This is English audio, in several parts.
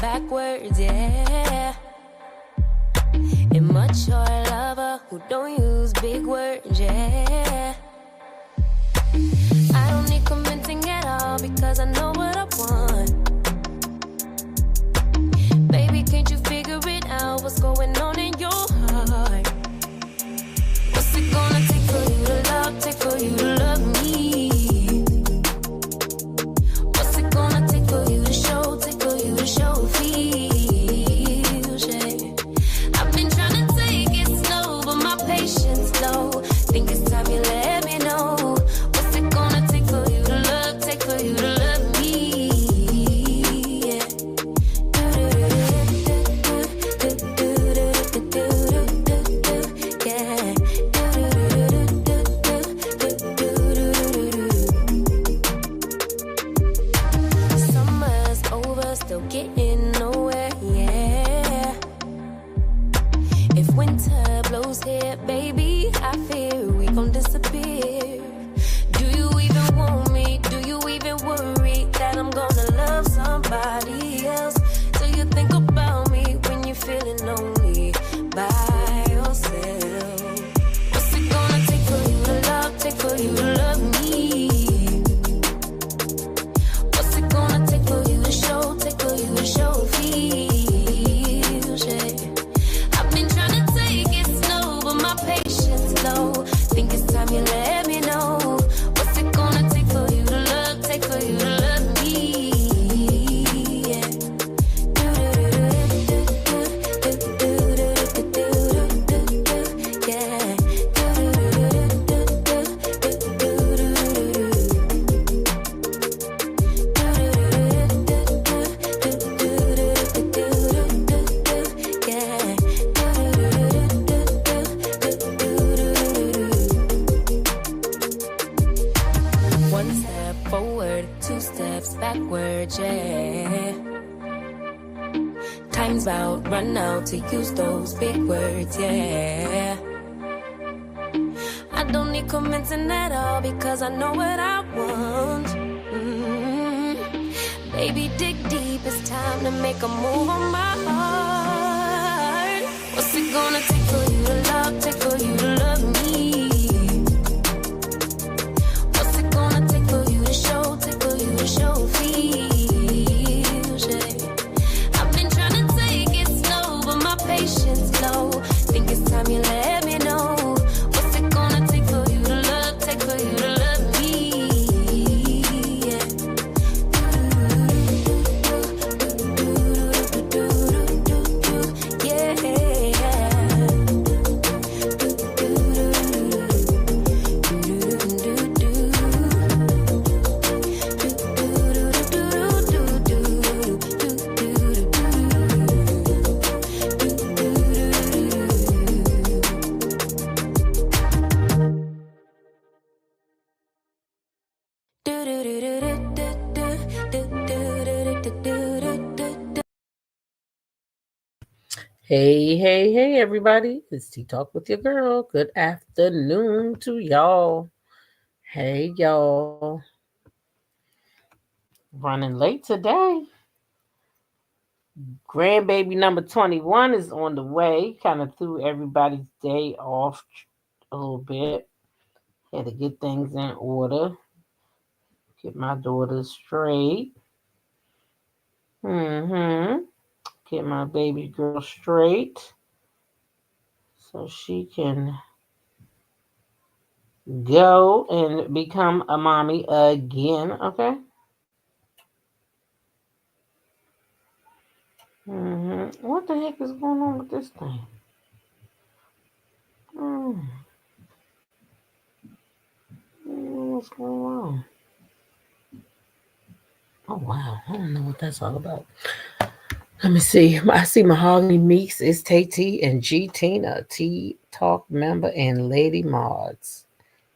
backwards, yeah. Immature lover who don't use big words, yeah. I don't need convincing at all because I know what I want. Baby, can't you figure it out? What's going on in your heart? What's it gonna take for you to love? Take for you to love me? What's it gonna take for you to show? Take for you to show feels, yeah. I've been trying to take it slow, but my patience low. Think it's time you let me know. What's it gonna take for you to love? Take for you to love me, yeah. Summer's over, still getting nowhere, yeah. If winter blows here, baby, I fear we gon' disappear. Do you even want me? Do you even worry that I'm gonna love somebody else? Do you think about me when you're feeling lonely by yourself? What's it gonna take for you to love? Take for you to love me? What's it gonna take for you to show? Take for you to show feels, yeah. I've been trying to take it slow, but my patience low. Think it's time you let me know. What's it gonna take for you to love? Take for you to love me, yeah. One step forward, two steps backwards, yeah. Time's out, run out to use those big words, yeah. I don't need convincing at all because I know what I want. Baby, dig deep, it's time to make a move on my heart. What's it gonna take for you to love? Take for you to love me? What's it gonna take for you to show? Take for you to show feels, yeah. I've been trying to take it slow, but my patience low. Think it's time you let me know. What's it gonna take for you to love? Take for you to love me, yeah. Hey, everybody. It's Tea Talk with your girl. Good afternoon to y'all. Hey, y'all. Running late today. Grandbaby number 21 is on the way. Kind of threw everybody's day off a little bit. Had to get things in order. Get my daughter straight. Get my baby girl straight. So she can go and become a mommy again, okay? What the heck is going on with this thing? What's going on? Oh, wow. I don't know what that's all about. Let me see. I see Mahogany Meeks, is Tay T, and G Tina, T Talk member, and Lady Mods.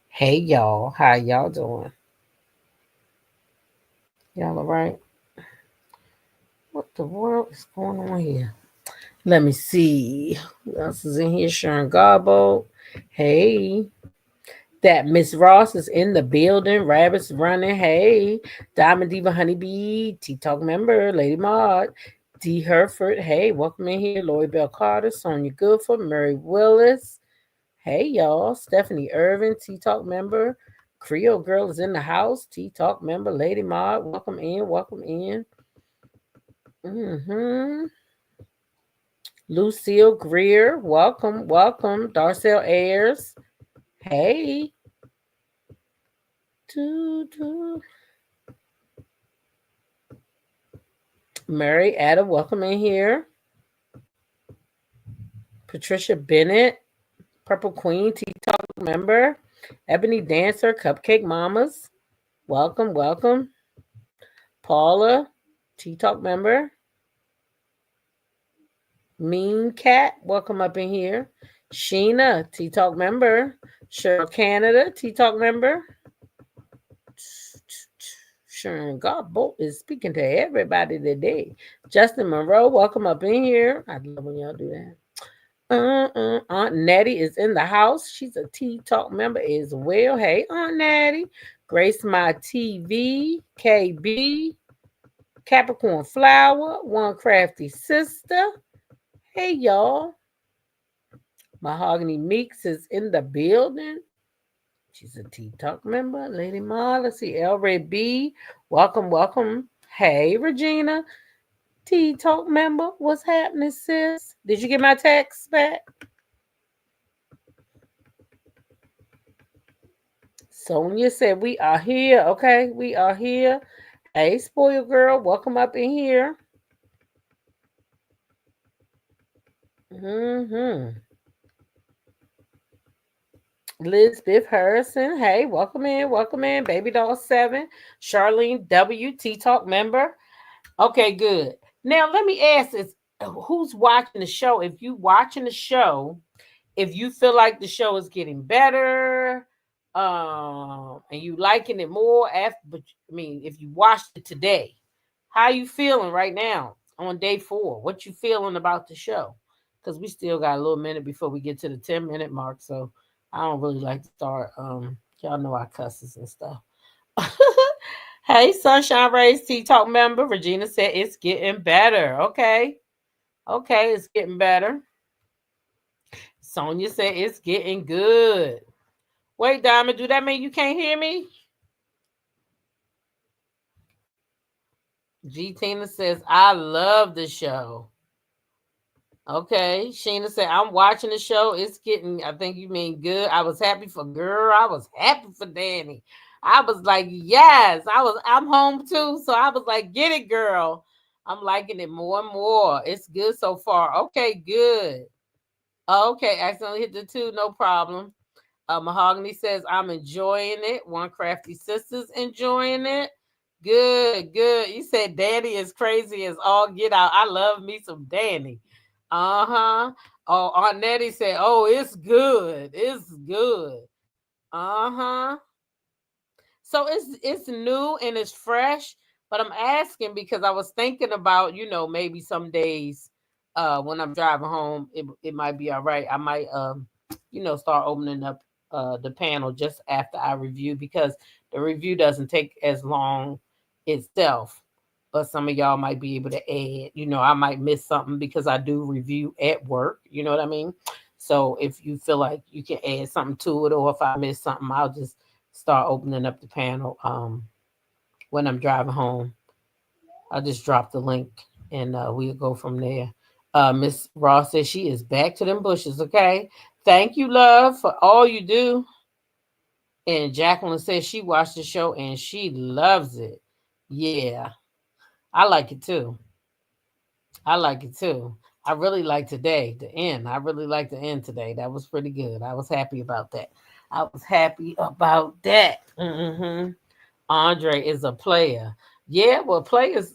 Hey, y'all. How y'all doing? Y'all all right? What the world is going on here? Let me see. Who else is in here? Sharon Garbo. Hey. That Miss Ross is in the building. Rabbits running. Hey. Diamond Diva Honeybee. Tea Talk member. Lady Maud. D. Herford, hey, welcome in here. Lori Bell Carter, Sonia Goodford, Murray Willis. Hey, y'all. Stephanie Irvin, T Talk member. Creole Girl is in the house. T Talk member. Lady Maud, welcome in. Welcome in. Mm-hmm. Lucille Greer, welcome. Welcome. Darcel Ayers. Hey. Doo, doo. Mary Ada, welcome in here. Patricia Bennett, Purple Queen, Tea Talk member. Ebony Dancer, Cupcake Mamas, welcome, welcome. Paula, Tea Talk member. Mean Cat, welcome up in here. Sheena, Tea Talk member. Cheryl Canada, Tea Talk member. Sharon Godbolt is speaking to everybody today. Justin Monroe, welcome up in here. I love when y'all do that. Aunt Nettie is in the house. She's a Tea Talk member as well. Hey, Aunt Nettie. Grace My TV, KB, Capricorn Flower, One Crafty Sister. Hey, y'all. Mahogany Meeks is in the building. She's a Tea Talk member. Lady Ma, let's see. El Ray B, welcome, welcome. Hey, Regina. Tea Talk member. What's happening, sis? Did you get my text back? Sonia said, we are here. Okay, we are here. Hey, Spoiled Girl, welcome up in here. Mm-hmm. Elizabeth Harrison, hey, welcome in, welcome in. Baby Doll 7. Charlene W, Tea Talk member. Okay, good. Now, let me ask this. Who's watching the show? If you watching the show, if you feel like the show is getting better, and you liking it more after, but I mean, if you watched it today, how you feeling right now on day 4? What you feeling about the show? Because we still got a little minute before we get to the 10-minute mark, so I don't really like to start. Y'all know I cusses and stuff. Hey, Sunshine Rays Tea Talk member. Regina said it's getting better. Okay. Okay, it's getting better. Sonia said it's getting good. Wait, Diamond, do that mean you can't hear me? G Tina says, I love the show. Okay. Sheena said, I'm watching the show. It's getting, I think you mean good. I was happy for Gyrl. I was happy for Danny. I was like, yes. I'm home too. So I was like, get it, girl. I'm liking it more and more. It's good so far. Okay, good. Okay, accidentally hit the 2, no problem. Mahogany says, I'm enjoying it. One Crafty Sisters enjoying it. Good, good. You said Danny is crazy as all get out. I love me some Danny. Uh-huh. Oh, Aunt Nettie said, oh, it's good. It's good. Uh-huh. So it's new and it's fresh, but I'm asking because I was thinking about, maybe some days when I'm driving home, it might be all right. I might start opening up the panel just after I review because the review doesn't take as long itself. But some of y'all might be able to add, I might miss something because I do review at work. You know what I mean? So if you feel like you can add something to it, or if I miss something, I'll just start opening up the panel when I'm driving home. I'll just drop the link and we'll go from there. Miss Ross says she is back to them bushes. Okay. Thank you, love, for all you do. And Jacqueline says she watched the show and she loves it. Yeah. I like it too. I like it too. I really like today, the end. I really like the end today. That was pretty good. I was happy about that. I was happy about that. Mm-hmm. Andre is a player. Yeah, well, players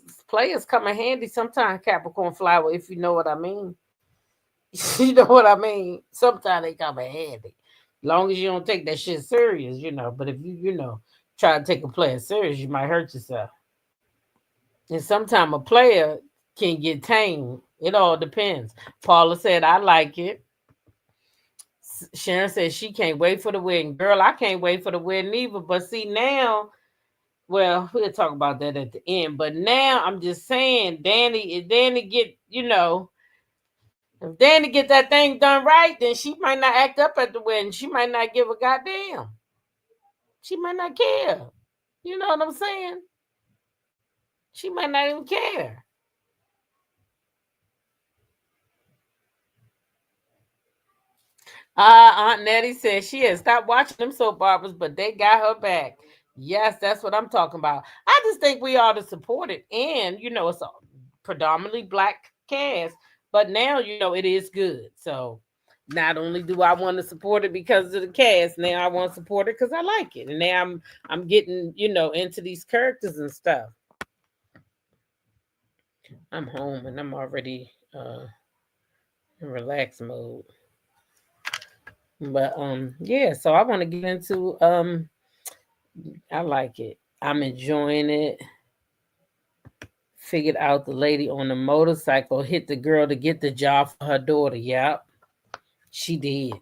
come in handy sometimes, Capricorn Flower, if you know what I mean. You know what I mean? Sometimes they come in handy. Long as you don't take that shit serious, But if you try to take a player serious, you might hurt yourself. And sometimes a player can get tamed. It all depends. Paula said, I like it. Sharon said she can't wait for the wedding. Girl, I can't wait for the wedding either. But see, now Well, we'll talk about that at the end. But now I'm just saying, Danny, if Danny get, if Danny get that thing done right, then she might not act up at the wedding. She might not give a goddamn. She might not care. You know what I'm saying? She might not even care. Aunt Nettie said she had stopped watching them soap operas, but they got her back. Yes, that's what I'm talking about. I just think we ought to support it. And, it's a predominantly black cast, but now, it is good. So not only do I want to support it because of the cast, now I want to support it because I like it. And now I'm getting, into these characters and stuff. I'm home and I'm already in relax mode. But yeah, so I want to get into I like it. I'm enjoying it. Figured out the lady on the motorcycle hit the girl to get the job for her daughter. Yep. She did.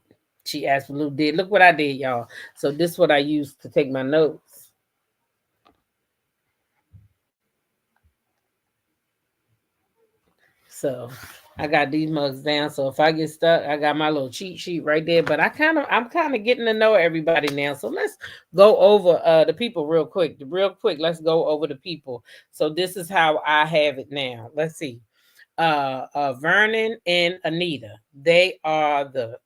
She absolutely did. Look what I did, y'all. So this is what I used to take my notes. So I got these mugs down. So if I get stuck, I got my little cheat sheet right there. But I'm kind of getting to know everybody now. So let's go over the people real quick. Real quick, let's go over the people. So this is how I have it now. Let's see. Vernon and Anita. They are the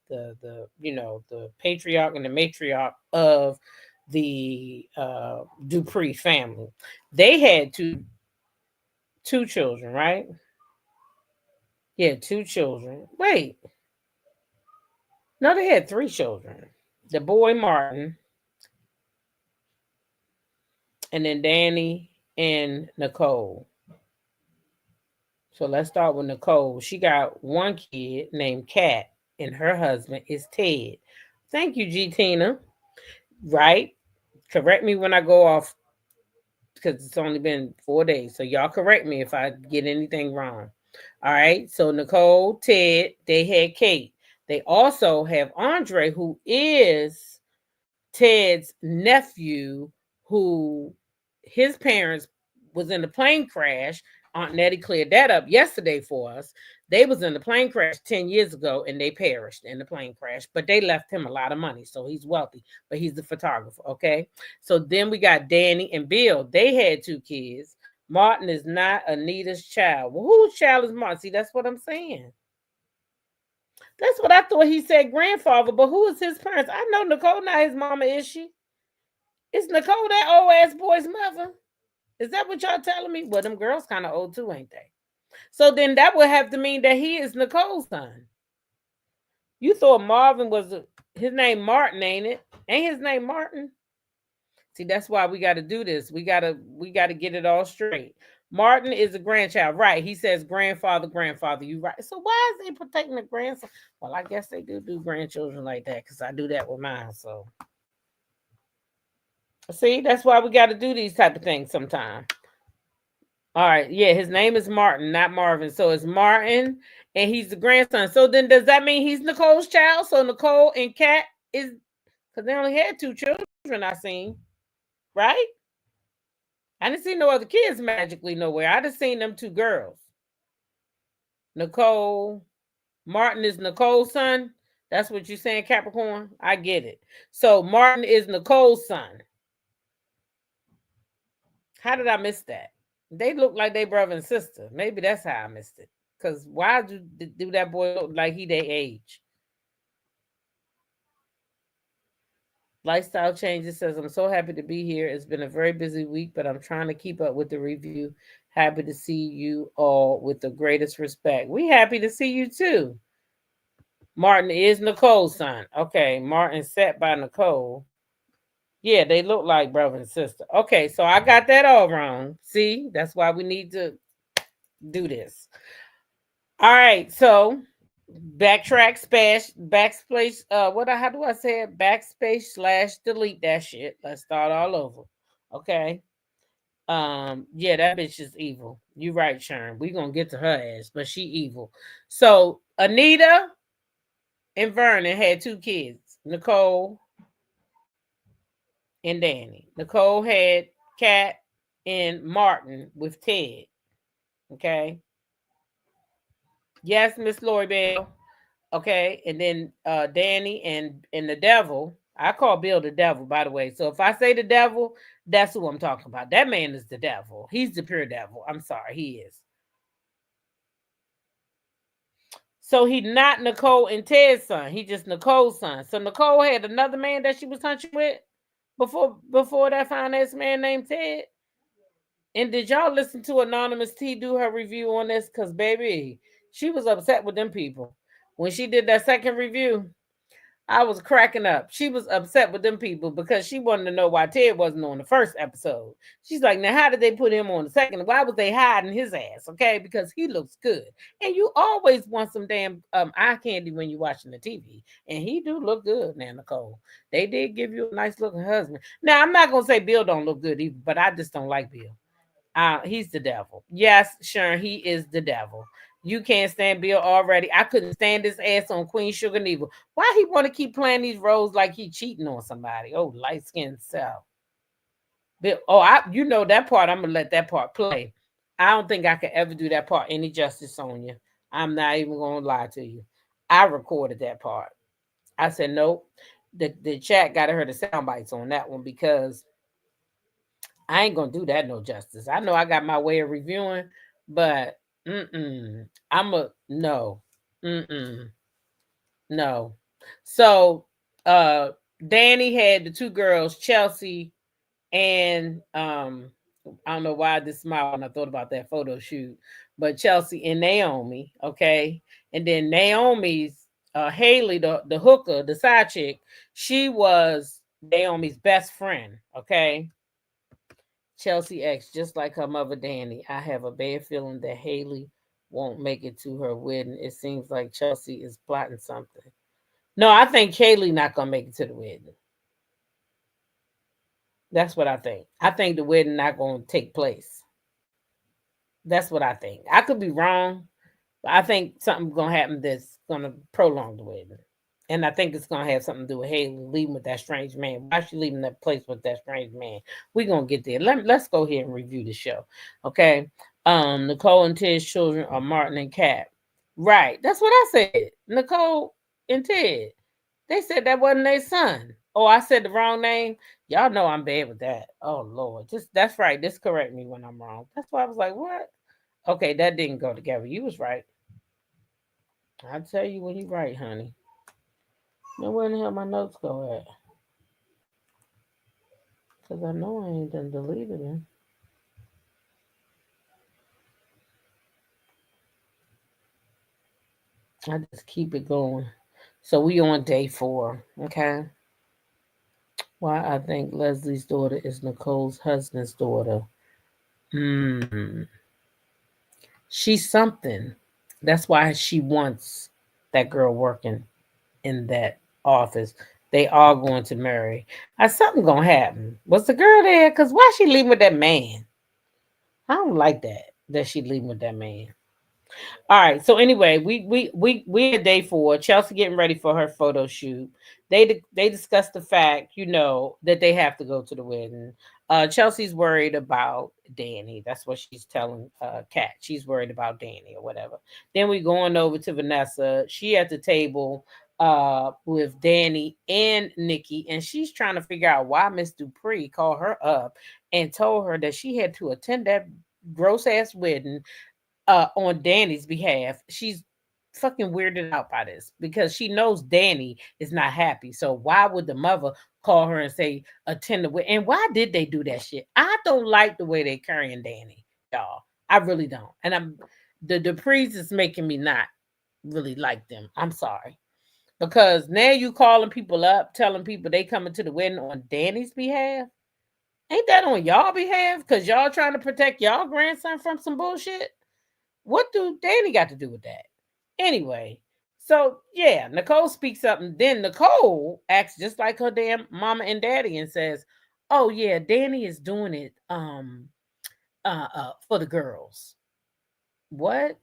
patriarch and the matriarch of the Dupree family. They had two children, right? Yeah, two children. Wait, no, they had three children. The boy Martin, and then Danny and Nicole. So let's start with Nicole. She got one kid named Kat, and her husband is Ted. Thank you, G Tina. Right? Correct me when I go off because it's only been 4 days. So y'all correct me if I get anything wrong. All right. So Nicole, Ted, they had Kate. They also have Andre, who is Ted's nephew, who his parents was in the plane crash. Aunt Nettie cleared that up yesterday for us. They was in the plane crash 10 years ago and they perished in the plane crash, but they left him a lot of money. So he's wealthy, but he's the photographer. Okay. So then we got Danny and Bill. They had two kids. Martin is not Anita's child. Well, whose child is Martin? See, that's what I'm saying. That's what I thought he said, grandfather, but who is his parents? I know Nicole not his mama, is she? Is Nicole that old ass boy's mother? Is that what y'all telling me? Well, them girls kind of old too, ain't they? So then that would have to mean that he is Nicole's son. You thought Marvin was his name Martin, ain't it? Ain't his name Martin? See, that's why we got to do this. We gotta get it all straight. Martin is a grandchild, right? He says grandfather, grandfather. You right? So why is they protecting the grandson? Well, I guess they do grandchildren like that because I do that with mine. So see, that's why we got to do these type of things sometimes. All right, yeah, his name is Martin, not Marvin. So it's Martin, and he's the grandson. So then, does that mean he's Nicole's child? So Nicole and Kat is because they only had two children. I seen, right? I didn't see no other kids magically nowhere. I just seen them two girls. Nicole, Martin is Nicole's son. That's what you're saying, Capricorn. I get it. So Martin is Nicole's son. How did I miss that? They look like they brother and sister. Maybe that's how I missed it. Because why do that boy look like he their age? Lifestyle Changes says, I'm so happy to be here. It's been a very busy week, but I'm trying to keep up with the review. Happy to see you all with the greatest respect. We happy to see you too. Martin is Nicole's son. Okay, Martin sat by Nicole. Yeah, they look like brother and sister. Okay, so I got that all wrong. See, that's why we need to do this. All right, so backtrack, backspace. How do I say it? Backspace / delete that shit. Let's start all over. Okay. Yeah, that bitch is evil. You right, Sharon. We gonna get to her ass, but she evil. So Anita and Vernon had two kids, Nicole and Danny. Nicole had Kat, and Martin with Ted. Okay. Yes, Miss Lori Bell. Okay, and then Danny and the devil. I call Bill the devil, by the way. So if I say the devil, that's who I'm talking about. That man is the devil. He's the pure devil. I'm sorry, he is. So he not Nicole and Ted's son. He just Nicole's son. So Nicole had another man that she was hunching with before that finance man named Ted. And did y'all listen to Anonymous T do her review on this? Cause baby, she was upset with them people when she did that second review. I was cracking up. She was upset with them people because she wanted to know why Ted wasn't on the first episode. She's like, now how did they put him on the second? Why was they hiding his ass? Okay, because he looks good. And you always want some damn eye candy when you're watching the TV. And he do look good now, Nicole. They did give you a nice looking husband. Now I'm not gonna say Bill don't look good either, but I just don't like Bill. He's the devil. Yes, sure, he is the devil. You can't stand Bill already. I couldn't stand his ass on Queen Sugar Needle. Why he want to keep playing these roles like he cheating on somebody? Oh, light skinned self. Bill, you know that part. I'm gonna let that part play. I don't think I could ever do that part any justice, Sonya. I'm not even gonna lie to you. I recorded that part. I said nope. The chat got to hear the sound bites on that one because I ain't gonna do that no justice. I know I got my way of reviewing, but I'm a no. Mm-mm. No. So Danny had the two girls, Chelsea and I don't know why I just smiled when I thought about that photo shoot, but Chelsea and Naomi, okay. And then Naomi's Haley, the hooker, the side chick, she was Naomi's best friend, okay. Chelsea X, just like her mother Danny, I have a bad feeling that Haley won't make it to her wedding. It seems like Chelsea is plotting something. No, I think Haley not gonna make it to the wedding. That's what I think. I think the wedding not gonna take place. That's what I think. I could be wrong, but I think something's gonna happen that's gonna prolong the wedding. And I think it's gonna have something to do with Haley leaving with that strange man. Why is she leaving that place with that strange man? We're gonna get there. Let's go ahead and review the show. Okay. Nicole and Ted's children are Martin and Kat. Right. That's what I said. Nicole and Ted. They said that wasn't their son. Oh, I said the wrong name. Y'all know I'm bad with that. Oh Lord. Just that's right. Just correct me when I'm wrong. That's why I was like, what? Okay, that didn't go together. You was right. I'll tell you when you're right, honey. Now where in the hell my notes go at? Because I know I ain't done deleted them. I just keep it going. So we on day 4. Okay. Why I think Leslie's daughter is Nicole's husband's daughter. Hmm. She's something. That's why she wants that girl working in that office. They are going to marry. Something gonna happen. Was the girl there? Cause why she leaving with that man? I don't like that she leaving with that man. All right. So anyway, we at day 4. Chelsea getting ready for her photo shoot. They discussed the fact, that they have to go to the wedding. Chelsea's worried about Danny. That's what she's telling Kat. She's worried about Danny or whatever. Then we going over to Vanessa. She at the table with Danny and Nikki, and she's trying to figure out why Miss Dupree called her up and told her that she had to attend that gross ass wedding on Danny's behalf. She's fucking weirded out by this because she knows Danny is not happy. So why would the mother call her and say attend the wedding? And why did they do that shit? I don't like the way they carrying Danny, y'all. I really don't. And the Duprees is making me not really like them. I'm sorry. Because now you calling people up, telling people they coming to the wedding on Danny's behalf. Ain't that on y'all behalf? Because y'all trying to protect y'all grandson from some bullshit? What do Danny got to do with that? Anyway, so yeah, Nicole speaks up, and then Nicole acts just like her damn mama and daddy and says, "Oh yeah, Danny is doing it for the girls." What?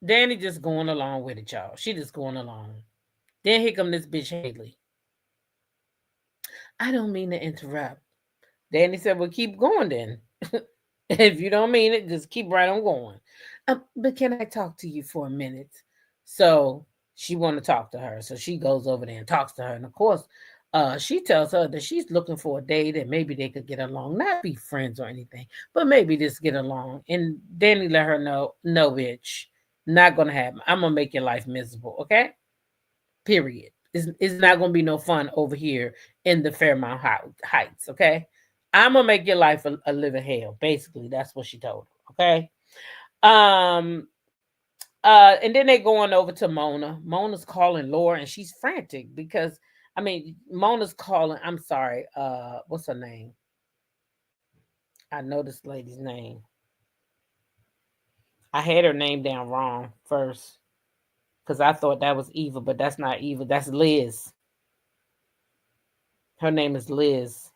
Danny just going along with it, y'all. She just going along. Then here come this bitch Haley. I don't mean to interrupt. Danny said, well, keep going then. If you don't mean it, just keep right on going. But can I talk to you for a minute? So she want to talk to her. So she goes over there and talks to her. And of course, she tells her that she's looking for a date and maybe they could get along, not be friends or anything, but maybe just get along. And Danny let her know, no, bitch, not gonna happen. I'm gonna make your life miserable, okay? Period. It's not gonna be no fun over here in the Fairmount Heights, okay? I'm gonna make your life a living hell. Basically, that's what she told her. Okay. Um. And then they going over to Mona. Mona's calling Laura, and she's frantic because Mona's calling. I'm sorry. What's her name? I know this lady's name. I had her name down wrong first because I thought that was Eva, but that's not Eva. That's Liz. Her name is Liz.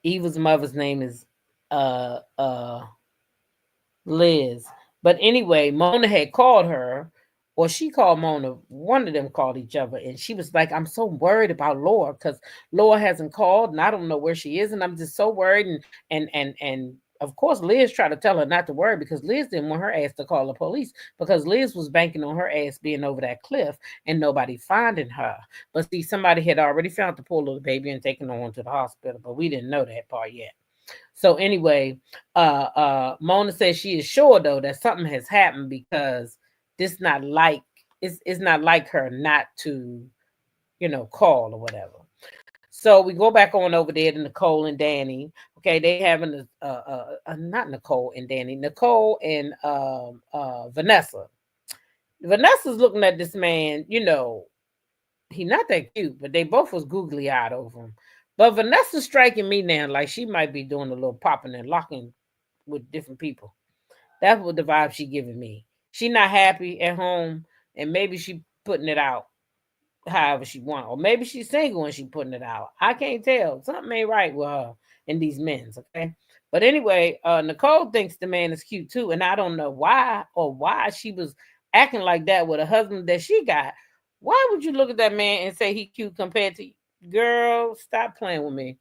Eva's mother's name is uh uh Liz. But anyway, Mona had called her, or she called Mona. One of them called each other, and she was like, "I'm so worried about Laura because Laura hasn't called, and I don't know where she is, and I'm just so worried." And of course, Liz tried to tell her not to worry because Liz didn't want her ass to call the police because Liz was banking on her ass being over that cliff and nobody finding her. But see, somebody had already found the poor little baby and taken her on to the hospital, but we didn't know that part yet. So anyway, Mona says she is sure though that something has happened because this not like it's not like her not to, call or whatever. So we go back on over there to Nicole and Danny. Okay, they having not Nicole and Danny, Nicole and Vanessa. Vanessa's looking at this man, he not that cute, but they both was googly eyed over him. But Vanessa's striking me now like she might be doing a little popping and locking with different people. That's what the vibe she giving me. She not happy at home, and maybe she putting it out however she want, or maybe she's single and she putting it out. I can't tell. Something ain't right with her and these men's. Okay, but anyway, Nicole thinks the man is cute too, and I don't know why or why she was acting like that with a husband that she got. Why would you look at that man and say he cute compared to you? Girl? Stop playing with me.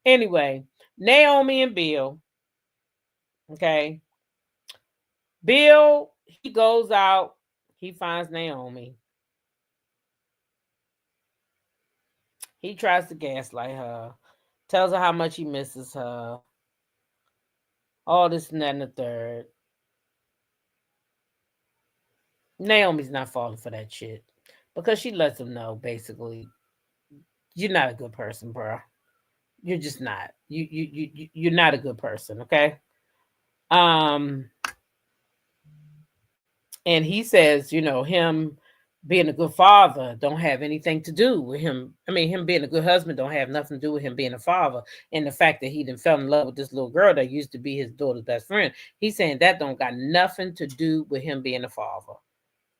Anyway, Naomi and Bill. Okay, Bill, he goes out, he finds Naomi. He tries to gaslight her, tells her how much he misses her, all this and that and the third. Naomi's not falling for that shit because she lets him know basically, you're not a good person, bro. You're just not. You're not a good person, okay? Um, and he says, him being a good father don't have anything to do with him. I mean, him being a good husband don't have nothing to do with him being a father. And the fact that he done fell in love with this little girl that used to be his daughter's best friend, he's saying that don't got nothing to do with him being a father.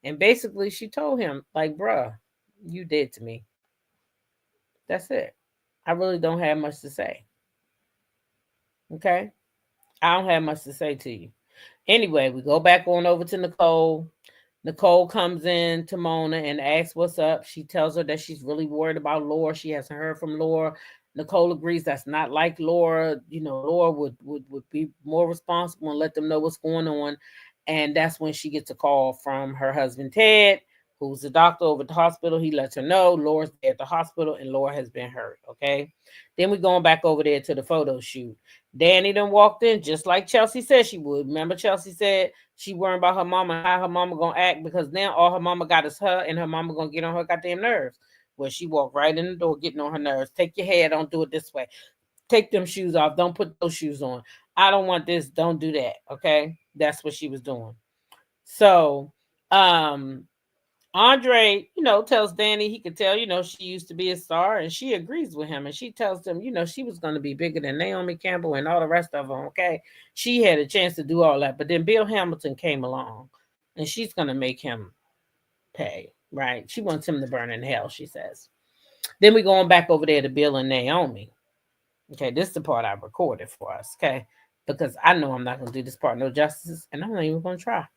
And basically, she told him, like, bruh, you did to me. That's it. I really don't have much to say. Okay? I don't have much to say to you. Anyway, we go back on over to Nicole. Nicole comes in to Mona and asks what's up. She tells her that she's really worried about Laura. She hasn't heard from Laura. Nicole agrees that's not like Laura. Laura would be more responsible and let them know what's going on. And that's when she gets a call from her husband, Ted, who's the doctor over at the hospital. He lets her know Laura's at the hospital and Laura has been hurt. Okay. Then we're going back over there to the photo shoot. Danny done walked in just like Chelsea said she would. Remember, Chelsea said she worried about her mama, how her mama gonna act because now all her mama got is her, and her mama gonna get on her goddamn nerves. Well, she walked right in the door, getting on her nerves. Take your hair, don't do it this way. Take them shoes off. Don't put those shoes on. I don't want this. Don't do that. Okay, that's what she was doing. So, Andre, tells Danny he could tell, she used to be a star and she agrees with him. And she tells him, she was going to be bigger than Naomi Campbell and all the rest of them. Okay. She had a chance to do all that. But then Bill Hamilton came along and she's going to make him pay. Right. She wants him to burn in hell, she says. Then we going back over there to Bill and Naomi. Okay. This is the part I recorded for us. Okay. Because I know I'm not going to do this part no justice and I'm not even going to try.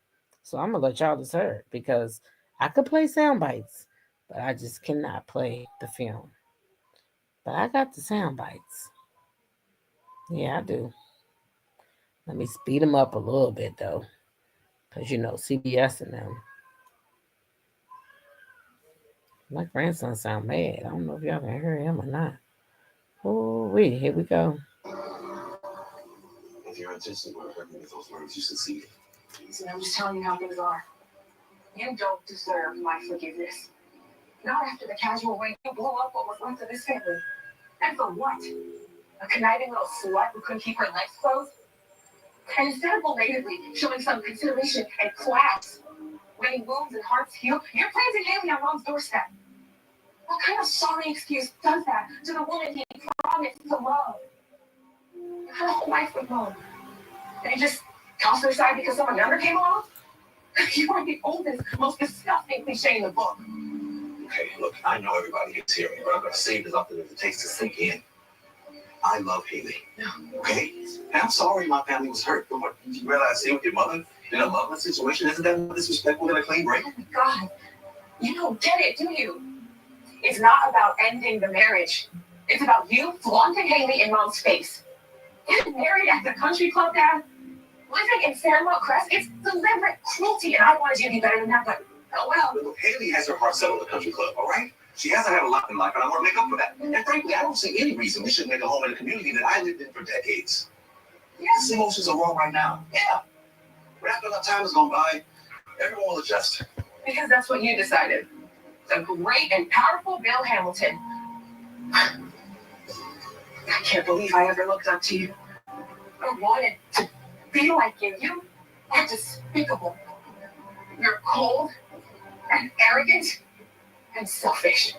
So I'm going to let y'all decide because I could play sound bites, but I just cannot play the film. But I got the sound bites. Yeah, I do. Let me speed them up a little bit though, because CBS and them. My grandson sound mad. I don't know if y'all can hear him or not. Oh, wait, here we go. If your intentions were hurt me with those words, you succeeded. See, I'm just telling you how things are. You don't deserve my forgiveness. Not after the casual way you blew up what was left of this family. And for what? A conniving little slut who couldn't keep her legs closed? And instead of belatedly showing some consideration and class, letting wounds and hearts heal, you're planting Haley on Mom's doorstep. What kind of sorry excuse does that to the woman he promised to love? Her whole life with Mom. And he just tossed her aside because someone younger came along? You are the oldest, most disgusting cliche in the book. Okay, look, I know everybody hates hearing, but I'm going to say it enough that it takes to sink in. I love Haley. Okay? And I'm sorry my family was hurt, but what did you realize staying with your mother in a loveless situation? Isn't that more disrespectful than a clean break? Oh my God. You don't get it, do you? It's not about ending the marriage. It's about you flaunting Haley in Mom's face. Getting married at the country club, Dad? Living in Fairmont Crest? It's deliberate cruelty, and I wanted you to be better than that, but oh well. Look, Haley has her heart set on the country club, all right? She hasn't had a lot in life, and I want to make up for that. And frankly, I don't see any reason we shouldn't make a home in a community that I lived in for decades. Yes, emotions are wrong right now. Yeah. But after enough time has gone by, everyone will adjust. Because that's what you decided. The great and powerful Bill Hamilton. I can't believe I ever looked up to you. I wanted to be like you. You are despicable. You're cold and arrogant and selfish.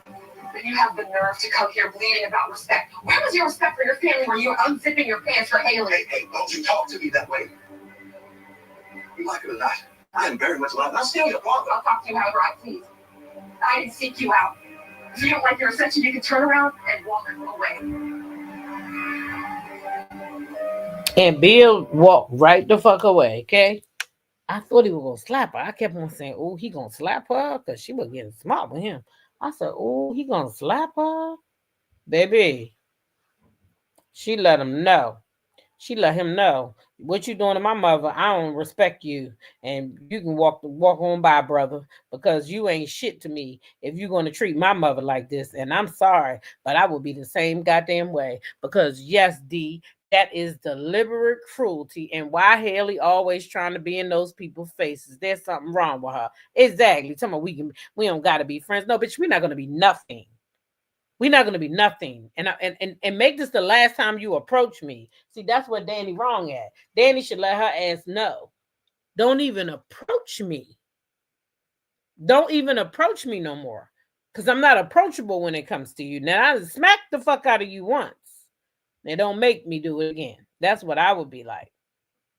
But you have the nerve to come here bleeding about respect. Where was your respect for your family when you were unzipping your pants for Haley? Hey, don't you talk to me that way. You like it or not, I am very much alive. I'm still your father. I'll talk to you however I please. I didn't seek you out. If you don't like your reception, you can turn around and walk away. And Bill walked right the fuck away, okay? I thought he was going to slap her. I kept on saying, oh, he going to slap her because she was getting smart with him. I said, oh, he going to slap her? Baby, she let him know. She let him know, what you doing to my mother, I don't respect you. And you can walk on by, brother, because you ain't shit to me if you're going to treat my mother like this. And I'm sorry, but I will be the same goddamn way. Because yes, D, that is deliberate cruelty. And why Haley always trying to be in those people's faces? There's something wrong with her. Exactly. Tell me we don't got to be friends. No, bitch, we're not going to be nothing. We're not going to be nothing. And make this the last time you approach me. See, that's what Danny wrong at. Danny should let her ass know. Don't even approach me. Don't even approach me no more. Because I'm not approachable when it comes to you. Now, I smack the fuck out of you once. They don't make me do it again. That's what I would be like.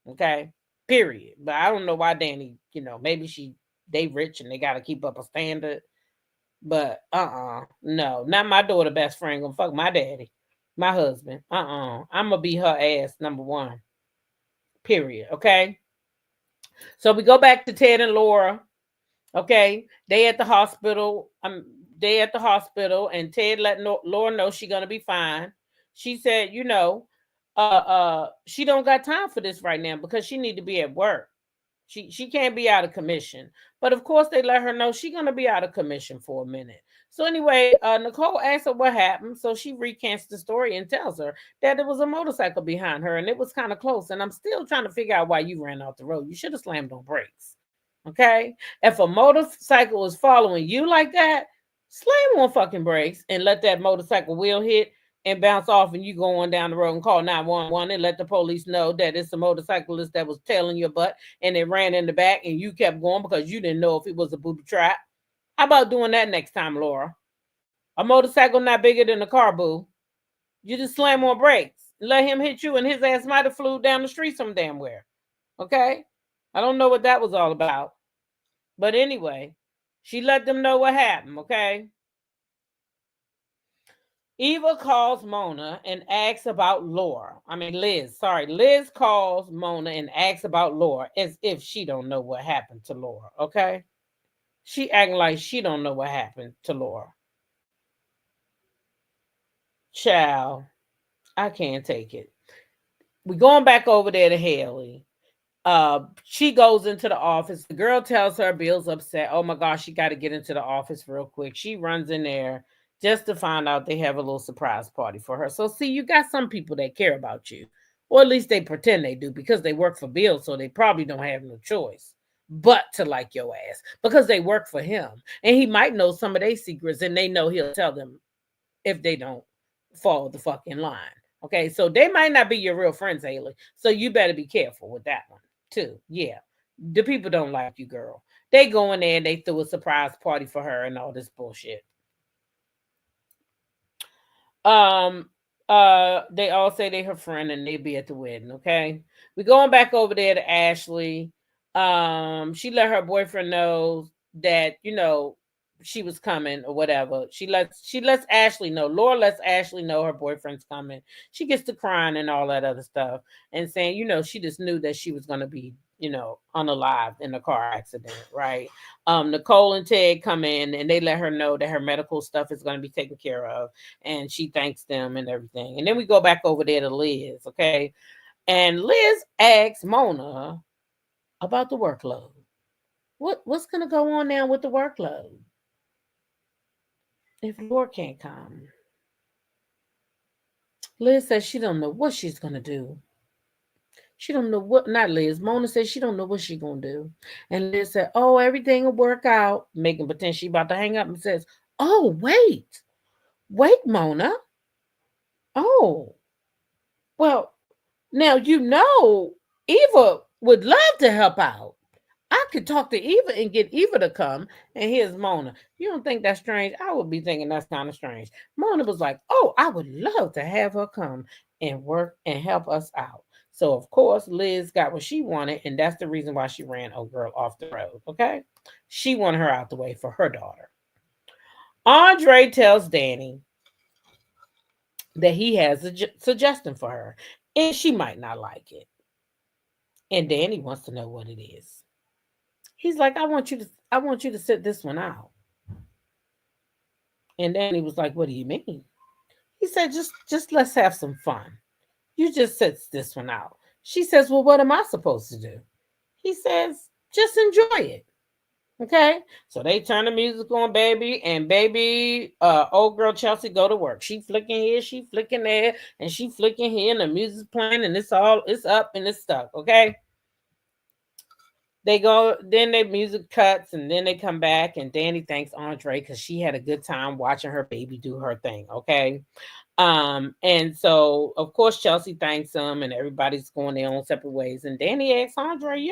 Okay? Period. But I don't know why Danny, maybe they rich and they got to keep up a standard. But no, not my daughter best friend gonna fuck my daddy, my husband. I'm gonna be her ass number one. Period. Okay. So we go back to Ted and Laura. Okay, they at the hospital. They at the hospital, and Ted let Laura know she gonna be fine. She said, she don't got time for this right now because she need to be at work. She can't be out of commission. But of course, they let her know she's going to be out of commission for a minute. So anyway, Nicole asked her what happened. So she recants the story and tells her that there was a motorcycle behind her and it was kind of close. And I'm still trying to figure out why you ran off the road. You should have slammed on brakes. Okay? If a motorcycle is following you like that, slam on fucking brakes and let that motorcycle wheel hit and bounce off, and you go on down the road and call 911 and let the police know that it's a motorcyclist that was tailing your butt and it ran in the back and you kept going because you didn't know if it was a booby trap. How about doing that next time, Laura? A motorcycle not bigger than a car, boo. You just slam on brakes. Let him hit you and his ass might have flew down the street some damn where. Okay? I don't know what that was all about. But anyway, she let them know what happened, okay? Eva calls Mona and asks about Laura. Liz. Sorry, Liz calls Mona and asks about Laura as if she don't know what happened to Laura, okay? She acting like she don't know what happened to Laura. Child, I can't take it. We going back over there to Haley. She goes into the office. The girl tells her Bill's upset. Oh my gosh, she got to get into the office real quick. She runs in there just to find out they have a little surprise party for her. So see, you got some people that care about you, or at least they pretend they do, because they work for Bill, so they probably don't have no choice but to like your ass because they work for him, and he might know some of their secrets, and they know he'll tell them if they don't follow the fucking line. Okay, so they might not be your real friends, Haley. So you better be careful with that one too. Yeah, the people don't like you, girl. They go in there and they threw a surprise party for her and all this bullshit. Um, they all say they her friend and they be at the wedding. Okay, we going back over there to Ashley. She let her boyfriend know that she was coming or whatever. She lets Ashley know. Laura lets Ashley know her boyfriend's coming. She gets to crying and all that other stuff and saying, she just knew that she was gonna be, unalived in a car accident, right? Nicole and Ted come in and they let her know that her medical stuff is gonna be taken care of, and she thanks them and everything. And then we go back over there to Liz, okay? And Liz asks Mona about the workload. What's gonna go on now with the workload? If Laura can't come, Liz says she don't know what she's gonna do. She don't know what. Not Liz. Mona says she don't know what she's gonna do. And Liz said, "Oh, everything will work out." Making pretend she about to hang up and says, "Oh, wait, Mona. Oh, well, now Eva would love to help out. I could talk to Eva and get Eva to come." And here's Mona. You don't think that's strange? I would be thinking that's kind of strange. Mona was like, "Oh, I would love to have her come and work and help us out." So of course Liz got what she wanted, and that's the reason why she ran old girl off the road. Okay, she wanted her out the way for her daughter. Andre tells Danny that he has a suggestion for her, and she might not like it. And Danny wants to know what it is. He's like, I want you to sit this one out. And Danny was like, what do you mean? He said, just let's have some fun. You just sit this one out. She says, well, what am I supposed to do? He says, just enjoy it. Okay. So they turn the music on, baby, and baby, old girl Chelsea go to work. She flicking here, she flicking there, and she flicking here, and the music's playing, and it's up and it's stuck. Okay. They go, then their music cuts, and then they come back, and Danny thanks Andre because she had a good time watching her baby do her thing. Okay. And so of course Chelsea thanks him, and everybody's going their own separate ways. And Danny asks Andre,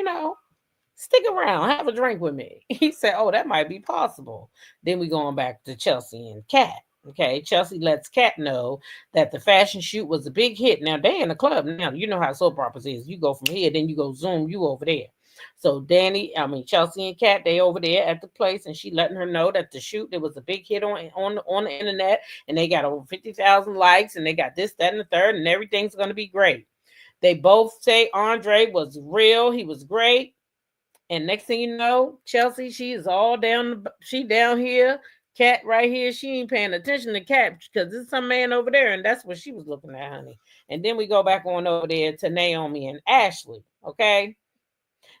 stick around, have a drink with me. He said, oh, that might be possible. Then we going back to Chelsea and Kat. Okay, Chelsea lets Kat know that the fashion shoot was a big hit. Now they in the club now. You know how soap operas is. You go from here, then you go zoom, you over there. So Chelsea and Kat, they over there at the place, and she letting her know that the shoot, it was a big hit on the internet, and they got over 50,000 likes, and they got this, that, and the third, and everything's gonna be great. They both say Andre was real, he was great. And next thing you know, Chelsea, she is all down. She down here. Kat right here. She ain't paying attention to Kat because there's some man over there, and that's what she was looking at, honey. And then we go back on over there to Naomi and Ashley. Okay.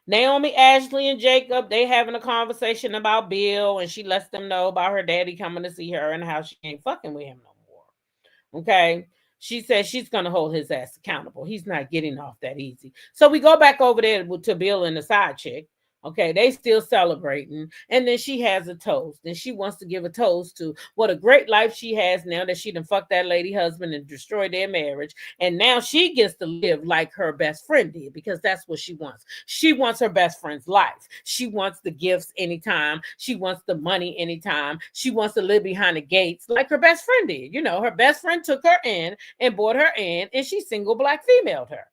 Naomi, Ashley, and Jacob, they having a conversation about Bill, and she lets them know about her daddy coming to see her and how she ain't fucking with him no more. Okay. She says she's going to hold his ass accountable. He's not getting off that easy. So we go back over there to Bill and the side chick. Okay, they still celebrating. And then she has a toast. And she wants to give a toast to what a great life she has now that she done fucked that lady husband and destroyed their marriage. And now she gets to live like her best friend did, because that's what she wants. She wants her best friend's life. She wants the gifts anytime. She wants the money anytime. She wants to live behind the gates like her best friend did. Her best friend took her in and brought her in, and she single black femaled her.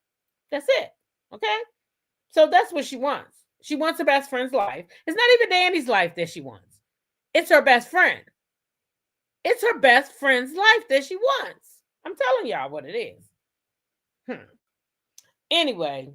That's it. Okay? So that's what she wants. She wants her best friend's life. It's not even Danny's life that she wants. It's her best friend. It's her best friend's life that she wants. I'm telling y'all what it is. Anyway,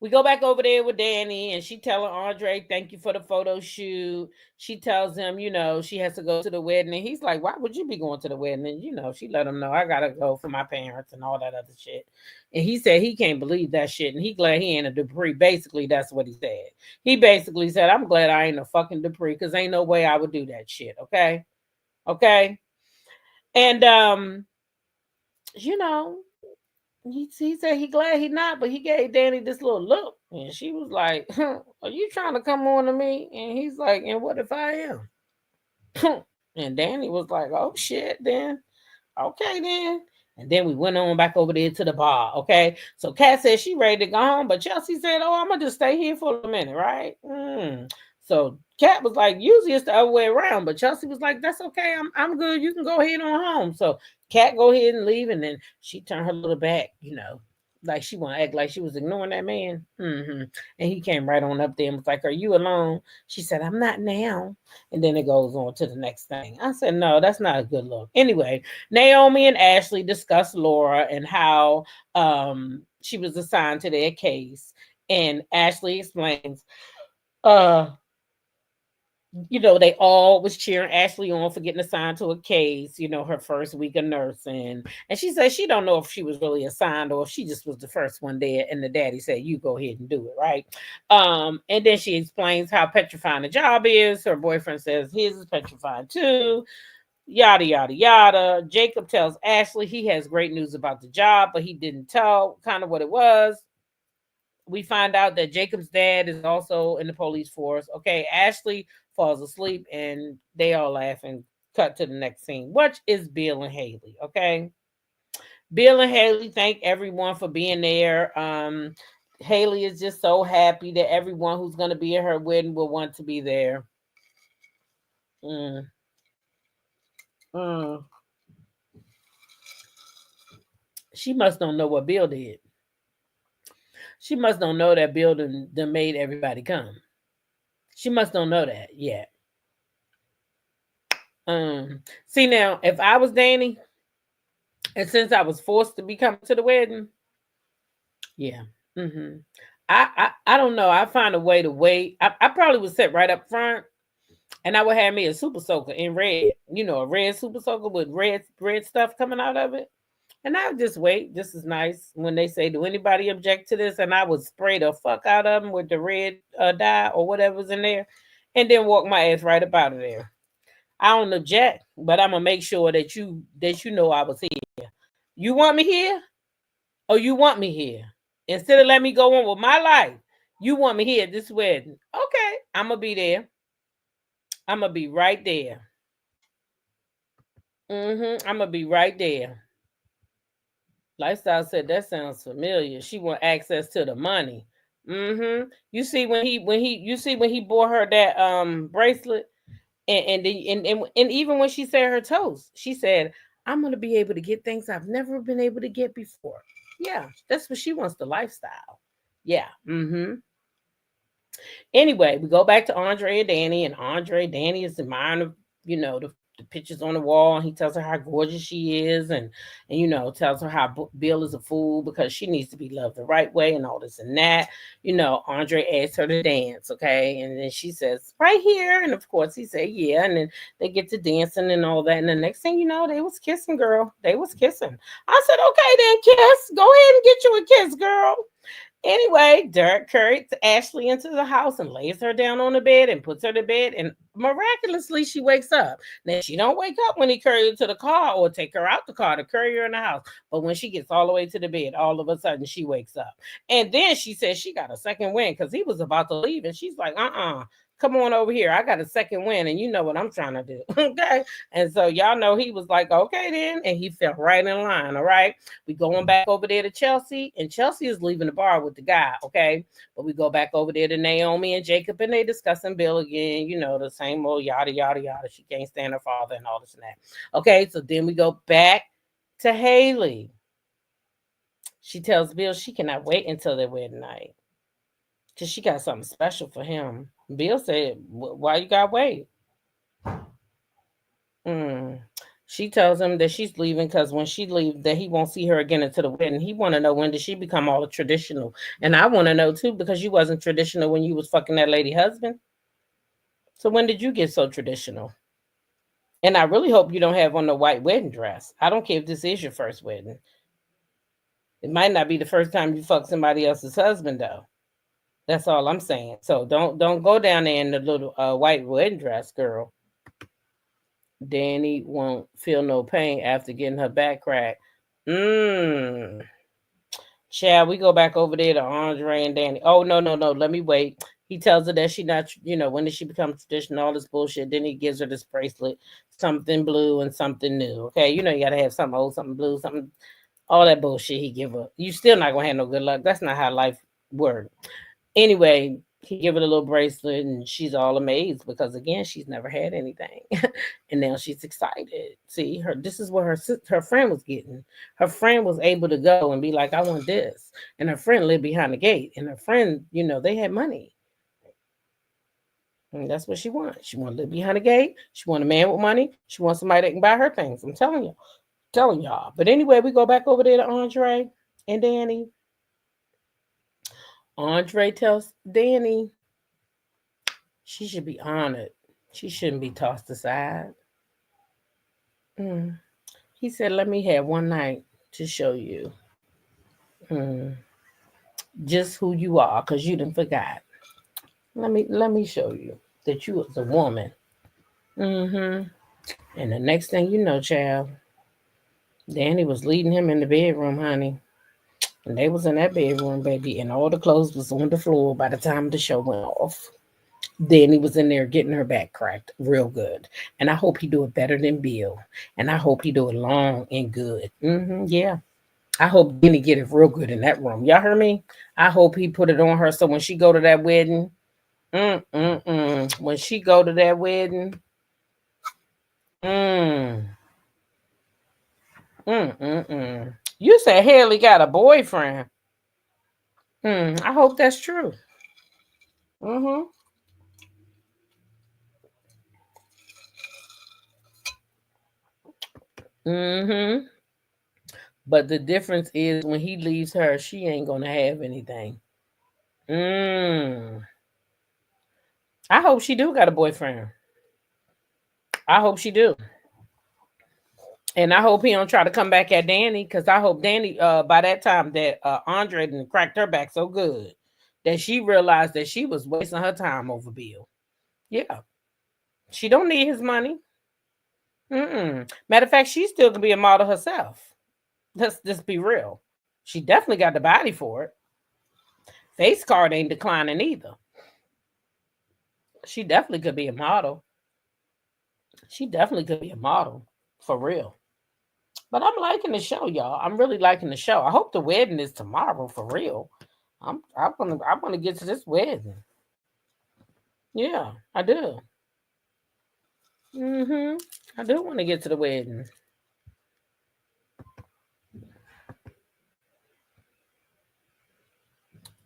We go back over there with Danny, and she telling Andre, "Thank you for the photo shoot." She tells him, she has to go to the wedding, and he's like, "Why would you be going to the wedding?" And she let him know, "I gotta go for my parents and all that other shit." And he said he can't believe that shit, and he glad he ain't a Dupree. Basically, that's what he said. He basically said, "I'm glad I ain't a fucking Dupree, because ain't no way I would do that shit." Okay, okay, and you know. He said he glad he not, but he gave Danny this little look, and she was like, "Are you trying to come on to me?" And he's like, "And what if I am?" And Danny was like, "Oh shit, then okay then." And then we went on back over there to the bar. Okay, so Kat said she ready to go home, but Chelsea said, "Oh, I'm gonna just stay here for a minute, right?" So Kat was like, "Usually it's the other way around," but Chelsea was like, "That's okay. I'm good. You can go ahead on home." So Kat go ahead and leave, and then she turned her little back, like she want to act like she was ignoring that man. And he came right on up there and was like, "Are you alone?" She said, "I'm not now." And then it goes on to the next thing. I said, "No, that's not a good look." Anyway, Naomi and Ashley discussed Laura and how she was assigned to their case. And Ashley explains, uh, they all was cheering Ashley on for getting assigned to a case, her first week of nursing. And she said she don't know if she was really assigned or if she just was the first one there. And the daddy said, "You go ahead and do it," right? And then she explains how petrifying the job is. Her boyfriend says his is petrifying too. Yada yada yada. Jacob tells Ashley he has great news about the job, but he didn't tell kind of what it was. We find out that Jacob's dad is also in the police force. Okay, Ashley falls asleep and they all laugh and cut to the next scene, which is Bill and Haley. Okay, Bill and Haley thank everyone for being there. Haley is just so happy that everyone who's going to be at her wedding will want to be there. Mm, mm. She must don't know what Bill did. She must don't know that Bill done made everybody come. She must don't know that yet. See now, if I was Danny, and since I was forced to be coming to the wedding, yeah. hmm I don't know. I find a way to wait. I probably would sit right up front, and I would have me a super soaker in red. A red super soaker with red stuff coming out of it. And I would just wait. This is nice when they say, "Do anybody object to this?" And I would spray the fuck out of them with the red dye or whatever's in there, and then walk my ass right up out of there. I don't object, but I'm gonna make sure that you know I was here. You want me here, or you want me here? Instead of let me go on with my life, you want me here at this wedding. Okay, I'm gonna be there. I'm gonna be right there. I'm gonna be right there. Lifestyle said that sounds familiar. She want access to the money. You see when he bought her that bracelet, and even when she said her toast, she said, "I'm gonna be able to get things I've never been able to get before." Yeah, that's what she wants, the lifestyle. Yeah. Anyway, we go back to Andre and Danny, and Danny is admiring, the pictures on the wall, and he tells her how gorgeous she is, and tells her how Bill is a fool because she needs to be loved the right way, and all this and that. Andre asks her to dance, okay, and then she says, "Right here," and of course he said, "Yeah," and then they get to dancing and all that, and the next thing you know, they was kissing, girl. They was kissing. I said, "Okay, then kiss. Go ahead and get you a kiss, girl." Anyway, Derek carries Ashley into the house and lays her down on the bed and puts her to bed, and miraculously she wakes up. Now she don't wake up when he carries her to the car or take her out the car to carry her in the house, but when she gets all the way to the bed, all of a sudden she wakes up, and then she says she got a second wind because he was about to leave, and she's like, "Come on over here. I got a second wind, and you know what I'm trying to do." Okay, and so y'all know he was like, "Okay then," and he fell right in line. All right. We going back over there to Chelsea, and Chelsea is leaving the bar with the guy, okay? But we go back over there to Naomi and Jacob, and they discussing Bill again, the same old yada yada yada. She can't stand her father and all this and that. Okay, so then we go back to Haley. She tells Bill she cannot wait until their wedding night because she got something special for him. Bill said, "Why you gotta wait?" Mm. She tells him that she's leaving because when she leaves, that he won't see her again until the wedding. He want to know, when did she become all traditional? And I want to know too, because you wasn't traditional when you was fucking that lady husband. So when did you get so traditional? And I really hope you don't have on the white wedding dress. I don't care if this is your first wedding. It might not be the first time you fuck somebody else's husband though. That's all I'm saying. So don't go down there in the little white wedding dress, girl. Danny won't feel no pain after getting her back cracked. Mmm. Chad, we go back over there to Andre and Danny. Oh no, no, no. Let me wait. He tells her that she not, when did she become traditional, all this bullshit. Then he gives her this bracelet, something blue and something new. Okay, you gotta have something old, something blue, something, all that bullshit he give her. You still not gonna have no good luck. That's not how life works. Anyway, he give her a little bracelet and she's all amazed because again she's never had anything. And now she's excited. See, this is what her friend was getting. Her friend was able to go and be like, I want this. And her friend lived behind the gate. And her friend, they had money. And that's what she wants. She want to live behind the gate. She want a man with money. She wants somebody that can buy her things. I'm telling y'all. But anyway, we go back over there to Andre and Danny. Andre tells Danny she should be honored. She shouldn't be tossed aside. Mm. He said, let me have one night to show you just who you are, because you done forgot. Let me show you that you was a woman. Mm-hmm. And the next thing you know, child, Danny was leading him in the bedroom, honey. And they was in that bedroom, baby, and all the clothes was on the floor by the time the show went off. Danny was in there getting her back cracked real good. And I hope he do it better than Bill. And I hope he do it long and good. Yeah. I hope Danny get it real good in that room. Y'all heard me? I hope he put it on her so when she go to that wedding, when she go to that wedding, mm, you said Haley got a boyfriend. I hope that's true. Mm-hmm. Mm-hmm. But the difference is when he leaves her, she ain't gonna have anything. Mm. I hope she do got a boyfriend. I hope she do. And I hope he don't try to come back at Danny, because I hope Danny, by that time that Andre done cracked her back so good that she realized that she was wasting her time over Bill. Yeah, she don't need his money. Matter of fact, she still can be a model herself. Let's just be real. She definitely got the body for it. Face card ain't declining either. She definitely could be a model. She definitely could be a model for real. But I'm liking the show, y'all. I'm really liking the show. I hope the wedding is tomorrow for real. I want to get to this wedding. Yeah, I do. Mhm. I do want to get to the wedding.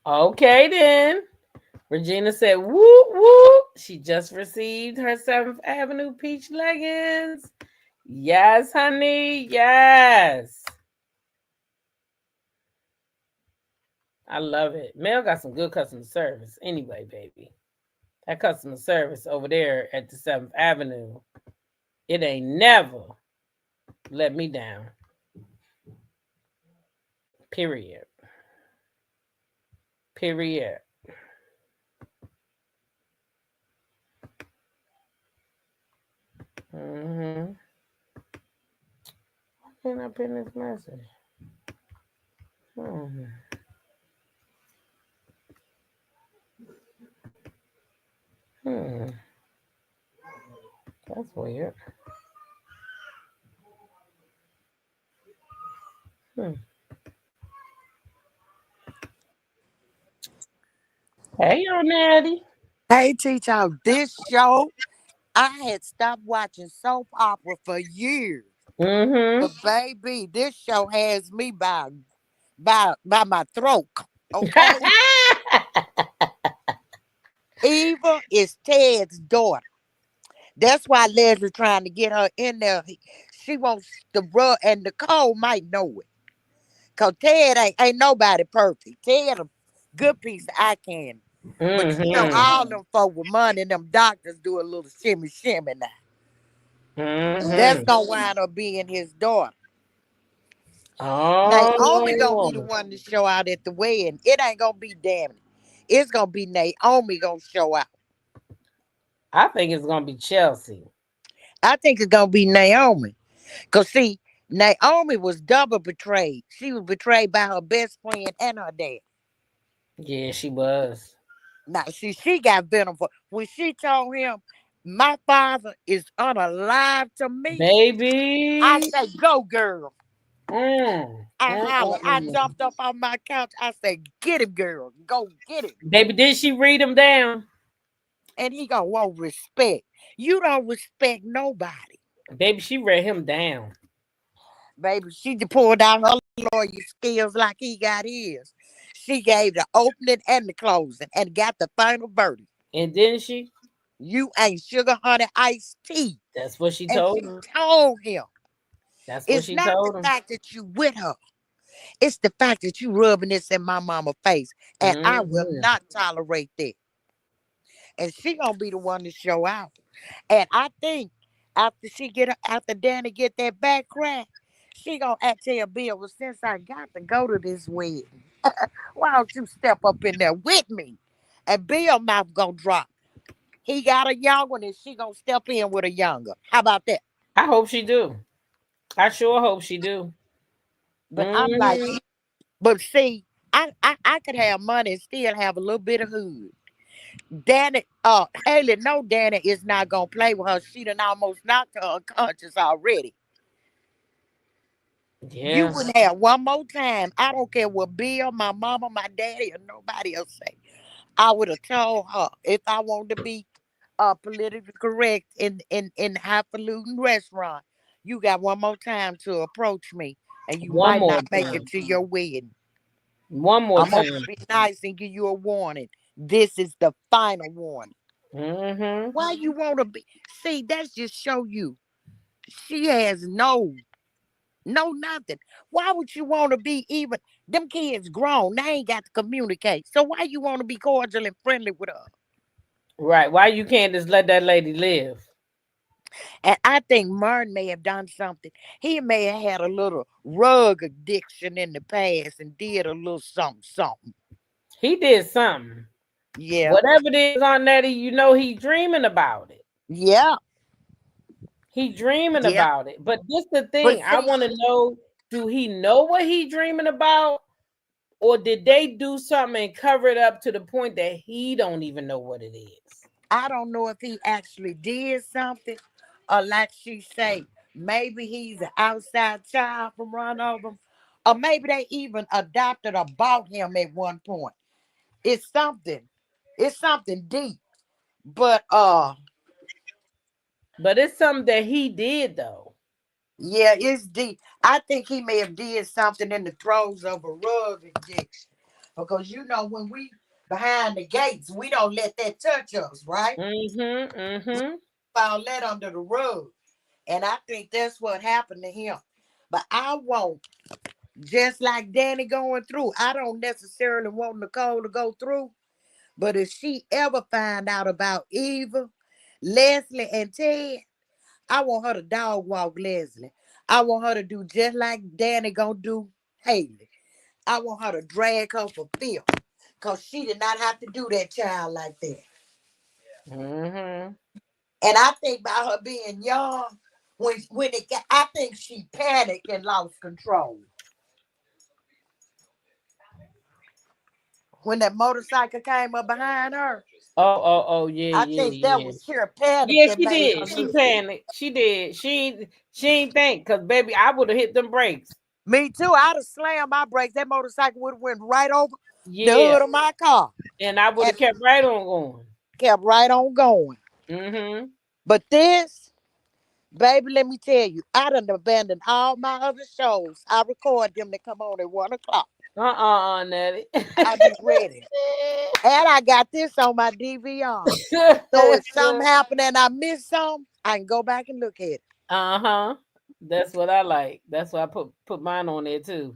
Okay then. Regina said, "Whoop whoop." She just received her 7th Avenue peach leggings. Yes, honey. Yes. I love it. Mel got some good customer service. Anyway, baby. That customer service over there at the 7th Avenue, it ain't never let me down. Period. Period. Mm-hmm. Why can't I pin this message? Hmm. Hmm. That's weird. Hmm. Hey, yo, Natty. Hey, teacher, this show, I had stopped watching soap opera for years. Mm-hmm. But baby, this show has me by my throat. Okay? Eva is Ted's daughter. That's why Leslie trying to get her in there. She wants the rub, and Nicole might know it. Cause Ted ain't nobody perfect. Ted a good piece of eye candy. But you know, Mm-hmm. all them folk with money and them doctors do a little shimmy shimmy now. That's Mm-hmm. gonna wind up being his daughter. Naomi gonna be the Oh, one to show out at the wedding. It ain't gonna be Danny. It's gonna be Naomi gonna show out. I think it's gonna be Chelsea. I think it's gonna be Naomi. Cause see, Naomi was double betrayed. She was betrayed by her best friend and her dad. Yeah, she was. Now, see, she got venom for when she told him, "My father is unalive to me." I Baby. said, "Go, girl!" Mm. I hollered. I Mm-mm-mm. jumped up on my couch. I said, "Get him, girl! Go get him!" Baby, did she read him down? And he gonna want respect. You don't respect nobody, Baby, she read him down. baby. She just pulled out her lawyer skills like he got his. She gave the opening and the closing and got the final verdict. And didn't she? You ain't sugar honey iced tea. That's what she And told she him. told him, That's what it's she not the told him. fact that you with her. It's the fact that you rubbing this in my mama's face. And I will Mm-hmm. not tolerate that. And she gonna be the one to show out. And I think after Danny get that back crack, she gonna tell Bill, well, since I got to go to this wedding, why don't you step up in there with me? And Bill mouth gonna drop. He got a young one and she gonna step in with a younger. How about that? I hope she do. I sure hope she do. But I'm like, Mm-hmm. but see, I could have money and still have a little bit of hood. Danny, Haley, no, Danny is not gonna play with her. She done almost knocked her unconscious already. You Yeah. wouldn't have one more time. I don't care what Bill, my mama, my daddy, or nobody else say. I would have told her if I wanted to be politically correct in highfalutin restaurant. You got one more time to approach me, and you One might more not make it time. to your wedding. One more I'm gonna time. be nice and give you a warning. This is the final warning. Mm-hmm. Why you want to be? See, that's just show you she has no nothing. Why would you want to be even? Them kids grown. They ain't got to communicate. So why you want to be cordial and friendly with her? Right. Why you can't just let that lady live? And I think Martin may have done something. He may have had a little rug addiction in the past and did a little something, something. He did something. Yeah, Whatever it is on that, you know he dreaming about it. yeah, He dreaming yeah. about it. But this the But thing. I see, want to know, do he know what he dreaming about? Or did they do something and cover it up to the point that he don't even know what it is? I don't know if he actually did something, or like she say, maybe he's an outside child from one of them, or maybe they even adopted or bought him at one point. It's something. It's something deep. But But it's something that he did though. yeah, it's deep. I think he may have did something in the throes of a rug addiction. Because you know, when we behind the gates, we don't let that touch us, right? Mm-hmm. We Mm-hmm. file that under the rug. And I think that's what happened to him. But I won't, just like Danny going through, I don't necessarily want Nicole to go through. But if she ever find out about Eva, Leslie, and Ted, I want her to dog walk Leslie. I want her to do just like Danny gonna do Haley. I want her to drag her for filth. Cause she did not have to do that child like that. Mm-hmm. And I think about her being young, when it got, I think she panicked and lost control. When that motorcycle came up behind her, Oh, yeah, I yeah, think that yeah. was sheer panic Yeah, that she made her did. She look. panicked. She did. She ain't think, cause baby, I would have hit them brakes. Me too. I'd have slammed my brakes. That motorcycle would have went right over the Yeah. hood of my car And I would and have kept right on going. kept right on going. Mm-hmm. But this, baby, let me tell you, I done abandoned all my other shows. I record them to come on at 1 o'clock. Nettie. I be ready. And I got this on my DVR. So if something happened and I missed something, I can go back and look at it. Uh-huh. That's what I like. That's why I put mine on there too.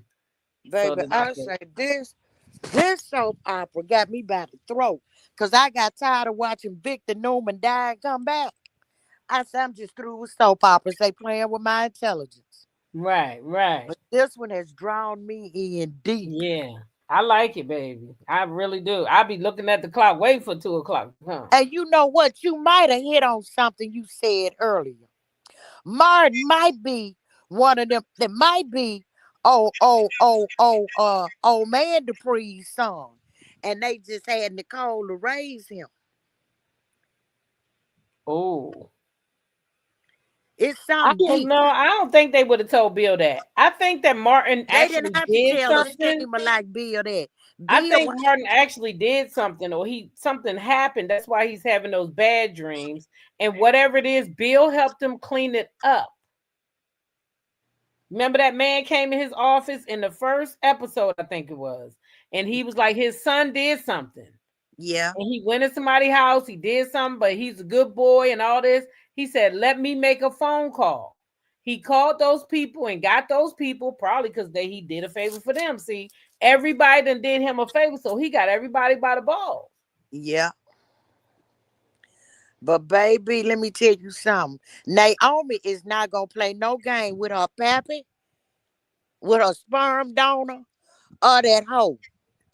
So Baby, that I I could. say this soap opera got me by the throat. Cause I got tired of watching Victor Newman die and come back. I said I'm just through with soap operas. They playing with my intelligence. Right, right. But this one has drawn me in deep. Yeah. I like it, baby. I really do. I be looking at the clock, waiting for 2 o'clock to come. And you know what? You might have hit on something you said earlier. Martin might be one of them that might be old man Dupree's son. And they just had Nicole to raise him. Oh. It's I something don't deep. know. I don't think they would have told Bill that. I think that Martin They didn't actually have to did tell a something. schemer like Bill that. I Bill think was Martin actually did something, or he something happened. That's why he's having those bad dreams. And whatever it is, Bill helped him clean it up. Remember that man came in his office in the first episode, I think it was, and he was like, his son did something. yeah, And he went in somebody's house, he did something, but he's a good boy and all this. He said, let me make a phone call. He called those people and got those people, probably because he did a favor for them. See, everybody done did him a favor, so he got everybody by the balls. yeah. But baby, let me tell you something. Naomi is not gonna play no game with her pappy, with her sperm donor, or that hoe.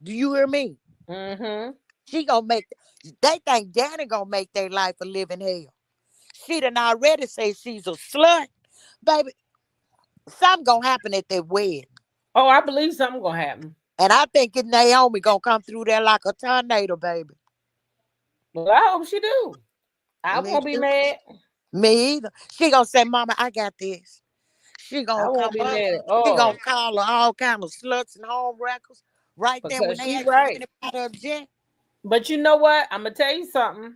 Do you hear me? Mm-hmm. She gonna make. They think Danny gonna make their life a living hell. She done already say she's a slut, baby. Something gonna happen at their wedding, Oh, I believe something gonna happen. and I think it Naomi gonna come through there like a tornado, baby. Well, I hope she do. I Me won't be too. mad. Me either. She gonna say, "Mama, I got this." She I gonna won't come be up. mad at She all gonna call her all kind of sluts and home wreckers right there when because they she ask for right. anybody object. But you know what? I'm gonna tell you something.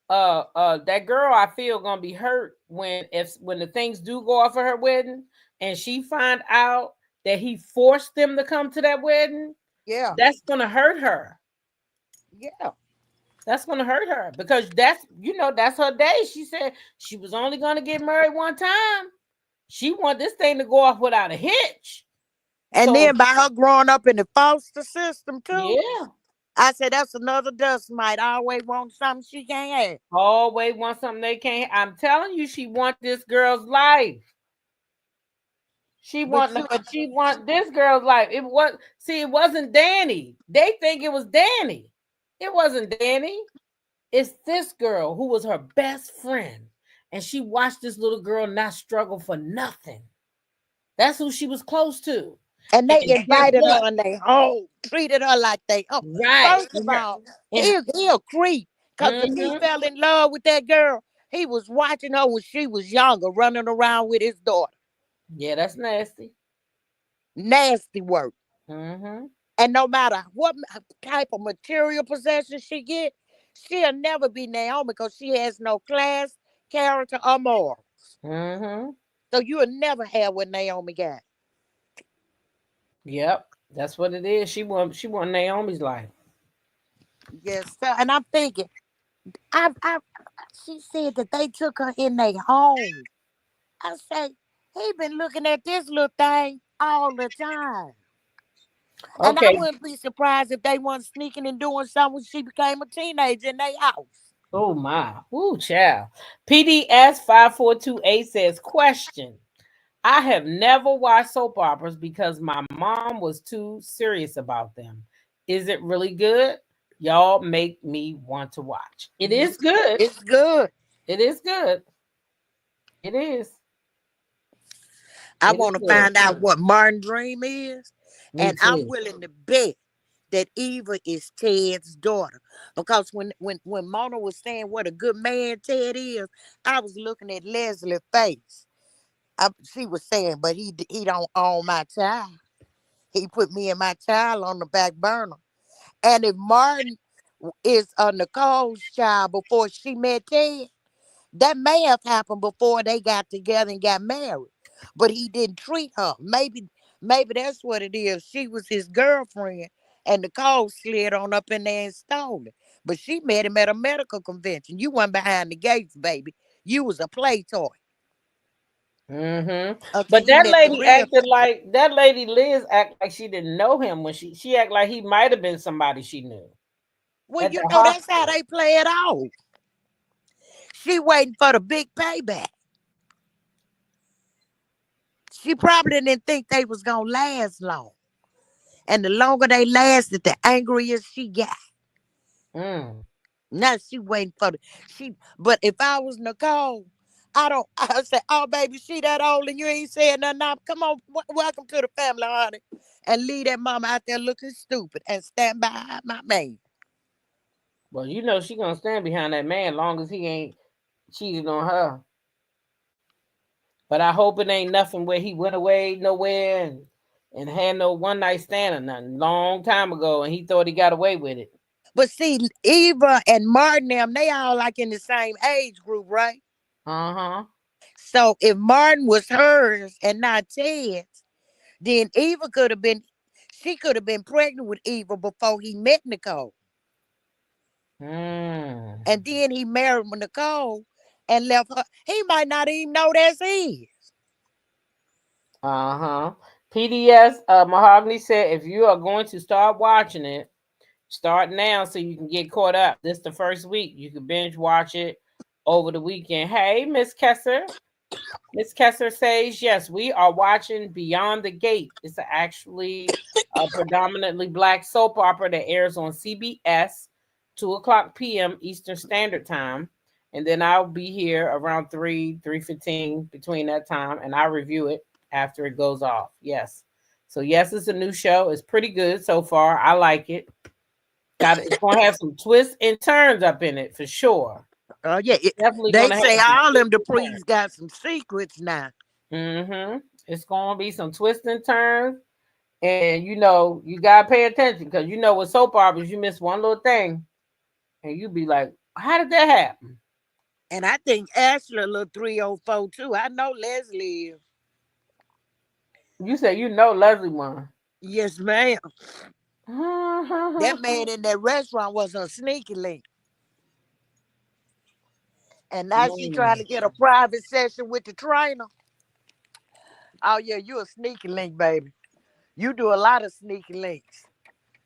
That girl I feel gonna be hurt when the things do go off of her wedding and she find out that he forced them to come to that wedding. Yeah, That's gonna hurt her. yeah. That's gonna hurt her because that's her day. She said she was only gonna get married one time. She want this thing to go off without a hitch. And So then by her growing up in the foster system too, yeah, I said that's another dust mite. Always want something she can't have. always want something they can't. I'm telling you, she want this girl's life. But you, She want this girl's life. It wasn't Danny. They think it was Danny. It wasn't Danny. It's this girl who was her best friend. And she watched this little girl not struggle for nothing. That's who she was close to. and they And guess invited what? her and they treated her like they Right. First of all, And he a creep. Cause if he mm-hmm. fell in love with that girl, he was watching her when she was younger, running around with his daughter. Yeah, that's nasty. Nasty work. Mm-hmm. And no matter what type of material possession she get, she'll never be Naomi because she has no class, character, or moral. Mm-hmm. So you'll never have what Naomi got. Yep. That's what it is. She want Naomi's life. Yes, sir. And I'm thinking, I she said that they took her in their home. I say, he been looking at this little thing all the time. And I Okay. wouldn't be surprised if they weren't sneaking and doing something when she became a teenager in their house. Oh my. Ooh, child. PDS 5428 says question. I have never watched soap operas because my mom was too serious about them. Is it really good? Y'all make me want to watch. It Yeah, is good. it's good. It is good. It is. I It is want to good. find out what Martin Dream is. Me And I'm too. willing to bet that Eva is Ted's daughter. Because when Mona was saying what a good man Ted is, I was looking at Leslie's face. She was saying, but he don't own my child. He put me and my child on the back burner. And if Martin is Nicole's child before she met Ted, that may have happened before they got together and got married. But he didn't treat her. Maybe that's what it is. She was his girlfriend, and Nicole slid on up in there and stole it. But she met him at a medical convention. You went behind the gates, baby. You was a play toy. But until he that met the lady real. acted like that lady Liz act like she didn't know him when she act like he might have been somebody she knew Well, at you the know that's how hospital. they play it off. She waiting for the big payback. She probably didn't think they was gonna last long. And the longer they lasted, the angrier she got. Mm. Now she waiting for the she. But if I was Nicole, I don't. I say, oh baby, she that old and you ain't saying nothing. Now come on, welcome to the family, honey, and leave that mama out there looking stupid and stand by my man. Well, you know she gonna stand behind that man long as he ain't cheated on her. But I hope it ain't nothing where he went away nowhere and had no one night stand or nothing long time ago and he thought he got away with it. But see, Eva and Martin, them, they all like in the same age group, right? Uh-huh. So if Martin was hers and not Ted's, then Eva could have been, she could have been pregnant with Eva before he met Nicole. Mm. And then he married Nicole and left her. He might not even know that's his. Uh-huh. PDS Mahogany said if you are going to start watching it, start now so you can get caught up. This the first week. You can binge watch it over the weekend. Hey, Miss Kessler. Miss Kessler says, yes, we are watching Beyond the Gate. It's actually a predominantly black soap opera that airs on CBS, 2 o'clock p.m. Eastern Standard Time. And then I'll be here around 3:15 between that time, and I'll review it after it goes off. Yes. So, yes, it's a new show. It's pretty good so far. I like it. It's going to have some twists and turns up in it for sure. Yeah, Definitely they going to have say some all them twists and turns. Dupree's got some secrets now. It's gonna be some twists and turns, and you gotta pay attention because with soap operas you miss one little thing, and you be like, "How did that happen?" And I think Ashley a little 304 too. I know Leslie. You say Leslie one. Yes, ma'am. That man in that restaurant was a sneaky link. And now she trying to get a private session with the trainer. Oh yeah, you a sneaky link, baby. You do a lot of sneaky links.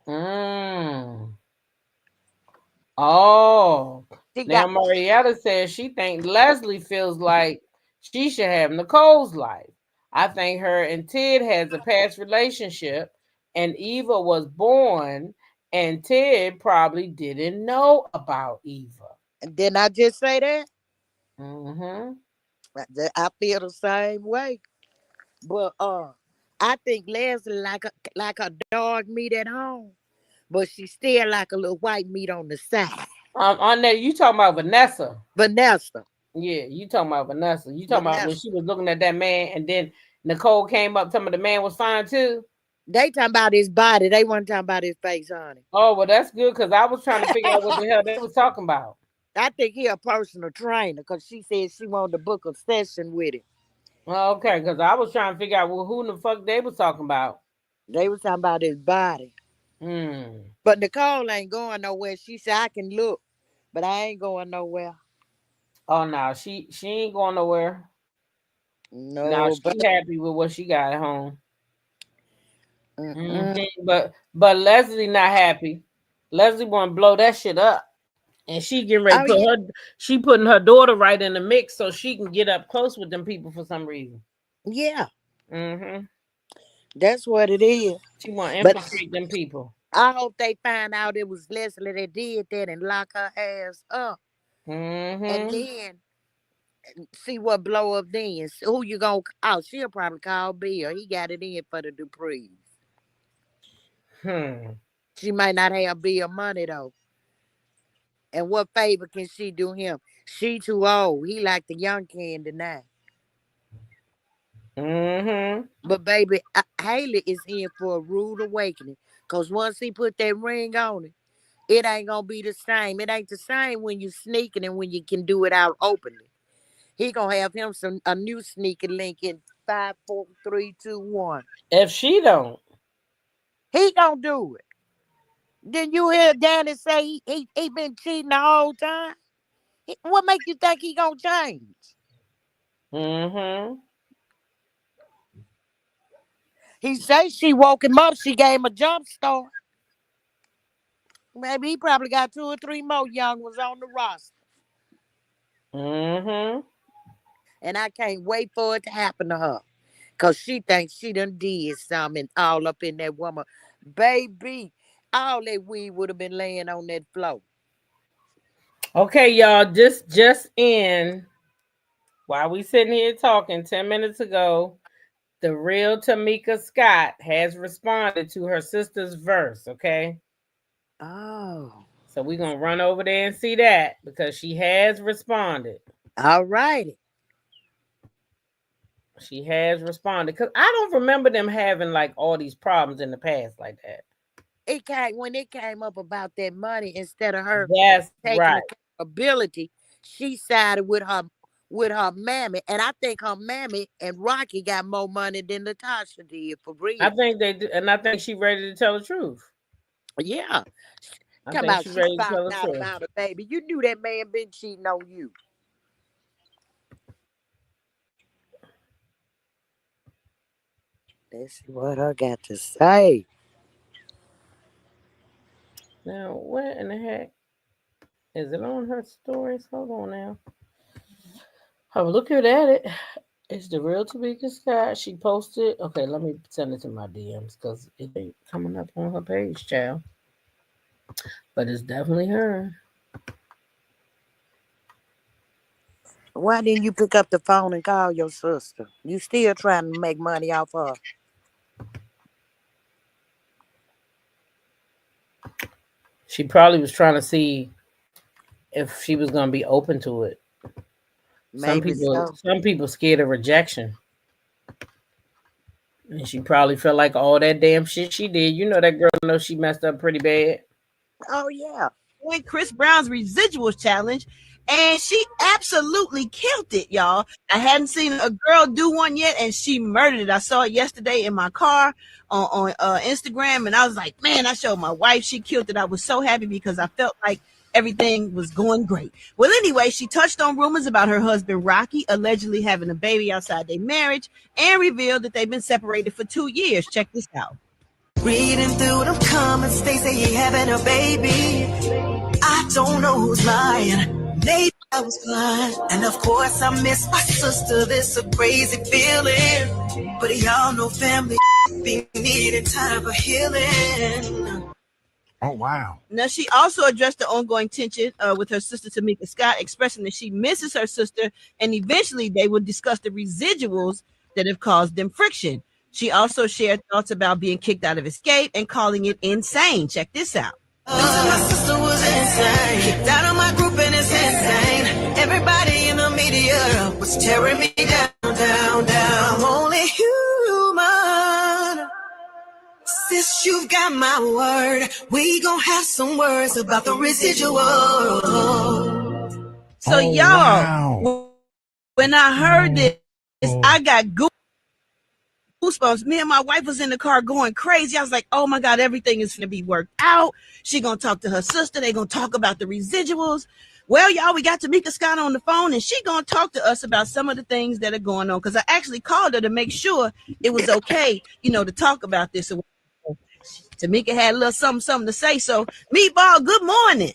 Mm. Oh, She now got Marietta says she thinks Leslie feels like she should have Nicole's life. I think her and Ted has a past relationship, and Eva was born, and Ted probably didn't know about Eva. and then I just say that. Mm-hmm. I feel the same way. But I think Leslie like a dog meat at home. But she still like a little white meat on the side. On that, you talking about Vanessa? Vanessa. Yeah, you talking about Vanessa? You talking about when Vanessa. she was looking at that man, and then Nicole came up, telling me the man was fine too. They talking about his body. They weren't talking about his face, honey. Oh, well, that's good because I was trying to figure out what the hell they was talking about. I think he a personal trainer because she said she wanted to book a session with him. Oh, okay, because I was trying to figure out who in the fuck they was talking about. They was talking about his body. Hmm. But Nicole ain't going nowhere. She said, I can look, but I ain't going nowhere. Oh no, she ain't going nowhere. Now No, but she happy with what she got at home. mm-mm. But Leslie not happy. Leslie want to blow that shit up, and she getting ready to Oh, yeah. she putting her daughter right in the mix so she can get up close with them people for some reason. Yeah, Mm-hmm. that's what it is. She want to But infiltrate them people. I hope they find out it was Leslie that did that and lock her ass up. And Mm-hmm. then see what blow up then. Who you gonna oh, she'll probably call Bill. He got it in for the Duprees. Hmm. She might not have Bill money though. And what favor can she do him? She too old. He like the young candy now. Mm-hmm. But baby, Haley is in for a rude awakening. Cause once he put that ring on it ain't gonna be the same. It ain't the same when you sneaking and when you can do it out openly. He gonna have him a new sneaky link in 5, 4, 3, 2, 1. If she don't, He gonna do it. Then you hear Danny say he been cheating the whole time. What make you think he gonna change? mm-hmm. He says she woke him up. She gave him a jump start. Maybe he probably got 2 or 3 more young ones on the roster. Mm-hmm. And I can't wait for it to happen to her. Because she thinks she done did something all up in that woman. Baby, all that weed would have been laying on that floor. Okay, y'all, just in while we sitting here talking 10 minutes ago, the real Tamika Scott has responded to her sister's verse, okay? Oh. So we're going to run over there and see that because she has responded. All righty. She has responded because I don't remember them having like all these problems in the past like that. When it came up about that money, instead of her That's taking right. accountability, she sided with her mammy. And I think her mammy and Rocky got more money than Latocha did, for I real. think they do, and I think she's ready to tell the truth. Yeah. I Talking think about she's she ready to found tell the out truth. about her baby. You knew that man been cheating on you. Let's see what I got to say. Now, what in the heck? Is it on her stories? Hold on now. I'm looking at it. It's the real Tamika Scott. She posted. Okay, let me send it to my DMs because it ain't coming up on her page, child. But it's definitely her. Why didn't you pick up the phone and call your sister? You still trying to make money off her? She probably was trying to see if she was gonna be open to it. Maybe so. Some people scared of rejection. And she probably felt like all that damn shit she did. You know that girl knows she messed up pretty bad. Oh yeah. Win Chris Brown's residuals challenge, and she absolutely killed it, y'all. I hadn't seen a girl do one yet, and she murdered it. I saw it yesterday in my car on Instagram, and I was like, man, I showed my wife. She killed it. I was so happy because I felt like everything was going great. Well, anyway, she touched on rumors about her husband Rocky allegedly having a baby outside their marriage and revealed that they've been separated for 2 years. Check this out. Reading through them comments, they say he having a baby. I don't know who's lying. Maybe I was blind. And of course I miss my sister. This a crazy feeling. But y'all know family be needing time for healing. Oh, wow. Now, she also addressed the ongoing tension with her sister Tamika Scott, expressing that she misses her sister, and eventually they would discuss the residuals that have caused them friction. She also shared thoughts about being kicked out of Escape and calling it insane. Check this out. My sister was insane. Kicked out of my group and it's insane. Everybody in the media was tearing me down, down, down. Only human. Sis, you've got my word. We gon' have some words about the residual. So, y'all, when I heard this, I got goosebumps. Me and my wife was in the car going crazy. I was like, oh my God, everything is going to be worked out. She going to talk to her sister. They going to talk about the residuals. Well, y'all, we got Tamika Scott on the phone, and she going to talk to us about some of the things that are going on. Because I actually called her to make sure it was okay, to talk about this. Tamika had a little something to say. So, Meatball, good morning.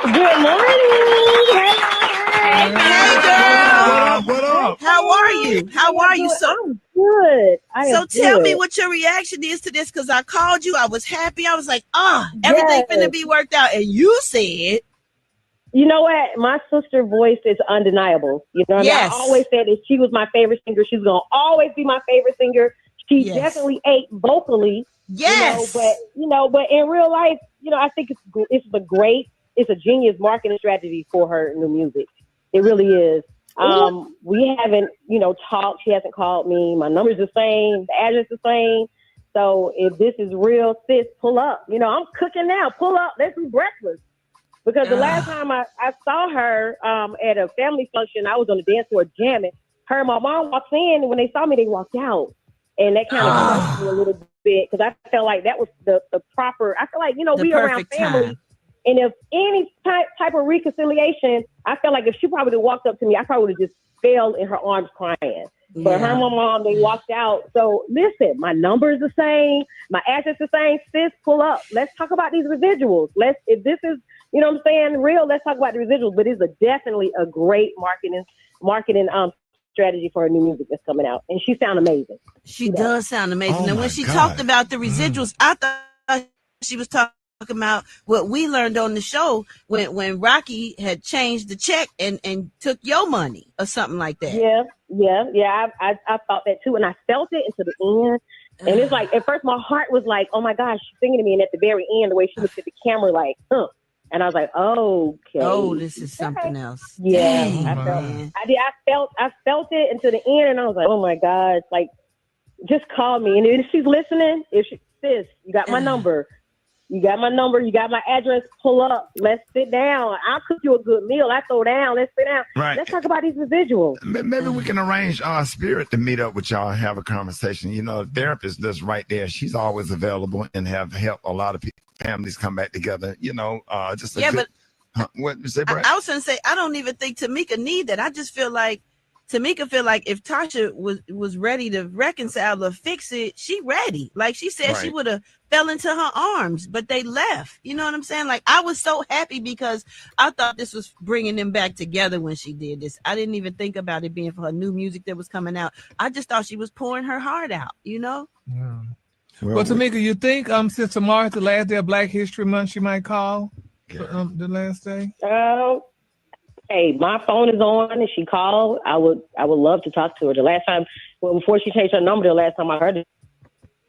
Good morning. Hey, girl. What up? How are you? How are you? So I'm good. So tell me what your reaction is to this, because I called you. I was happy. I was like, everything finna be worked out. And you said, you know what? My sister's voice is undeniable. You know, yes. I always said that she was my favorite singer. She's going to always be my favorite singer. She definitely ate vocally. Yes. But in real life, I think it's a genius marketing strategy for her new music. It really is. We haven't, talked. She hasn't called me. My number's the same. The address the same. So if this is real, sis, pull up. I'm cooking now. Pull up. Let's do breakfast. Because the last time I saw her at a family function, I was on the dance floor jamming. Her and my mom walked in, and when they saw me, they walked out. And that kind of crushed me a little bit because I felt like that was the proper. I feel like, we around family. Time. And if any type of reconciliation, I felt like if she probably walked up to me, I probably would have just fell in her arms crying. But her and my mom, they walked out. So listen, my number is the same. My address is the same. Sis, pull up. Let's talk about these residuals. If this is, you know what I'm saying, real, let's talk about the residuals. But it's definitely a great marketing strategy for her new music that's coming out. And she sound amazing. She does sound amazing. And when she talked about the residuals, I thought she was talking about what we learned on the show when Rocky had changed the check and took your money or something like that. Yeah. I thought that too, and I felt it into the end. And it's like, at first my heart was like, oh my gosh, she's singing to me. And at the very end, the way she looked at the camera, like, and I was like, okay. Oh, this is something else. Yeah. Dang, I felt it into the end, and I was like, oh my gosh, like, just call me. And if she's listening, sis, you got my number. You got my number. You got my address. Pull up. Let's sit down. I'll cook you a good meal. I throw down. Let's sit down. Right. Let's talk about these residuals. Maybe we can arrange Spirit to meet up with y'all and have a conversation. You know, the therapist that's right there. She's always available and have helped a lot of families come back together. You know, just a good, but what you say, Brad? I was going to say, I don't even think Tamika need that. I just feel like Tamika feel like if Tasha was ready to reconcile or fix it, she ready. Like she said, she would have fell into her arms, but they left. You know what I'm saying? Like I was so happy because I thought this was bringing them back together when she did this. I didn't even think about it being for her new music that was coming out. I just thought she was pouring her heart out, you know? Yeah. Well, Tamika, you think since tomorrow's the last day of Black History Month, she might call the last day? Hey, my phone is on, and she called. I would love to talk to her. The last time, before she changed her number, the last time I heard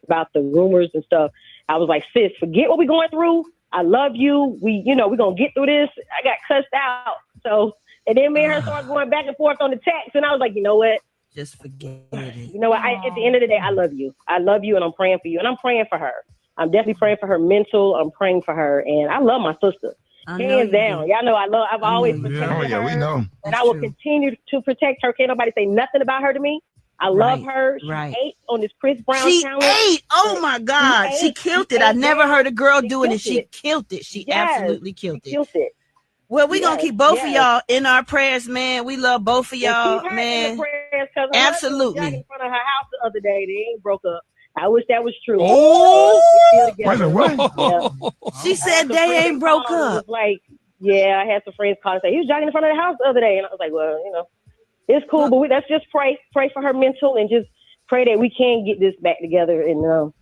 about the rumors and stuff, I was like, sis, forget what we're going through. I love you. We're gonna get through this. I got cussed out. So, and then me and her started going back and forth on the text, and I was like, you know what? Just forget it. You know what? At the end of the day, I love you. I love you, and I'm praying for you, and I'm praying for her. I'm definitely praying for her mental. I'm praying for her, and I love my sister. Hands down. Y'all know I've always protected her. Oh, yeah, we know. And I will continue to protect her. Can't nobody say nothing about her to me. I love her. She ate on this Chris Brown challenge. She ate. Oh my God. She killed it. I never heard a girl do it, and she killed it. She absolutely killed it. Well, we're going to keep both of y'all in our prayers, man. We love both of y'all, man. Absolutely. In front of her house the other day. They ain't broke up. I wish that was true. Oh, wait a minute, what? She said they ain't broke up. Like, I had some friends call and say he was jogging in front of the house the other day, and I was like, well, it's cool, but let's just pray for her mental, and just pray that we can get this back together. And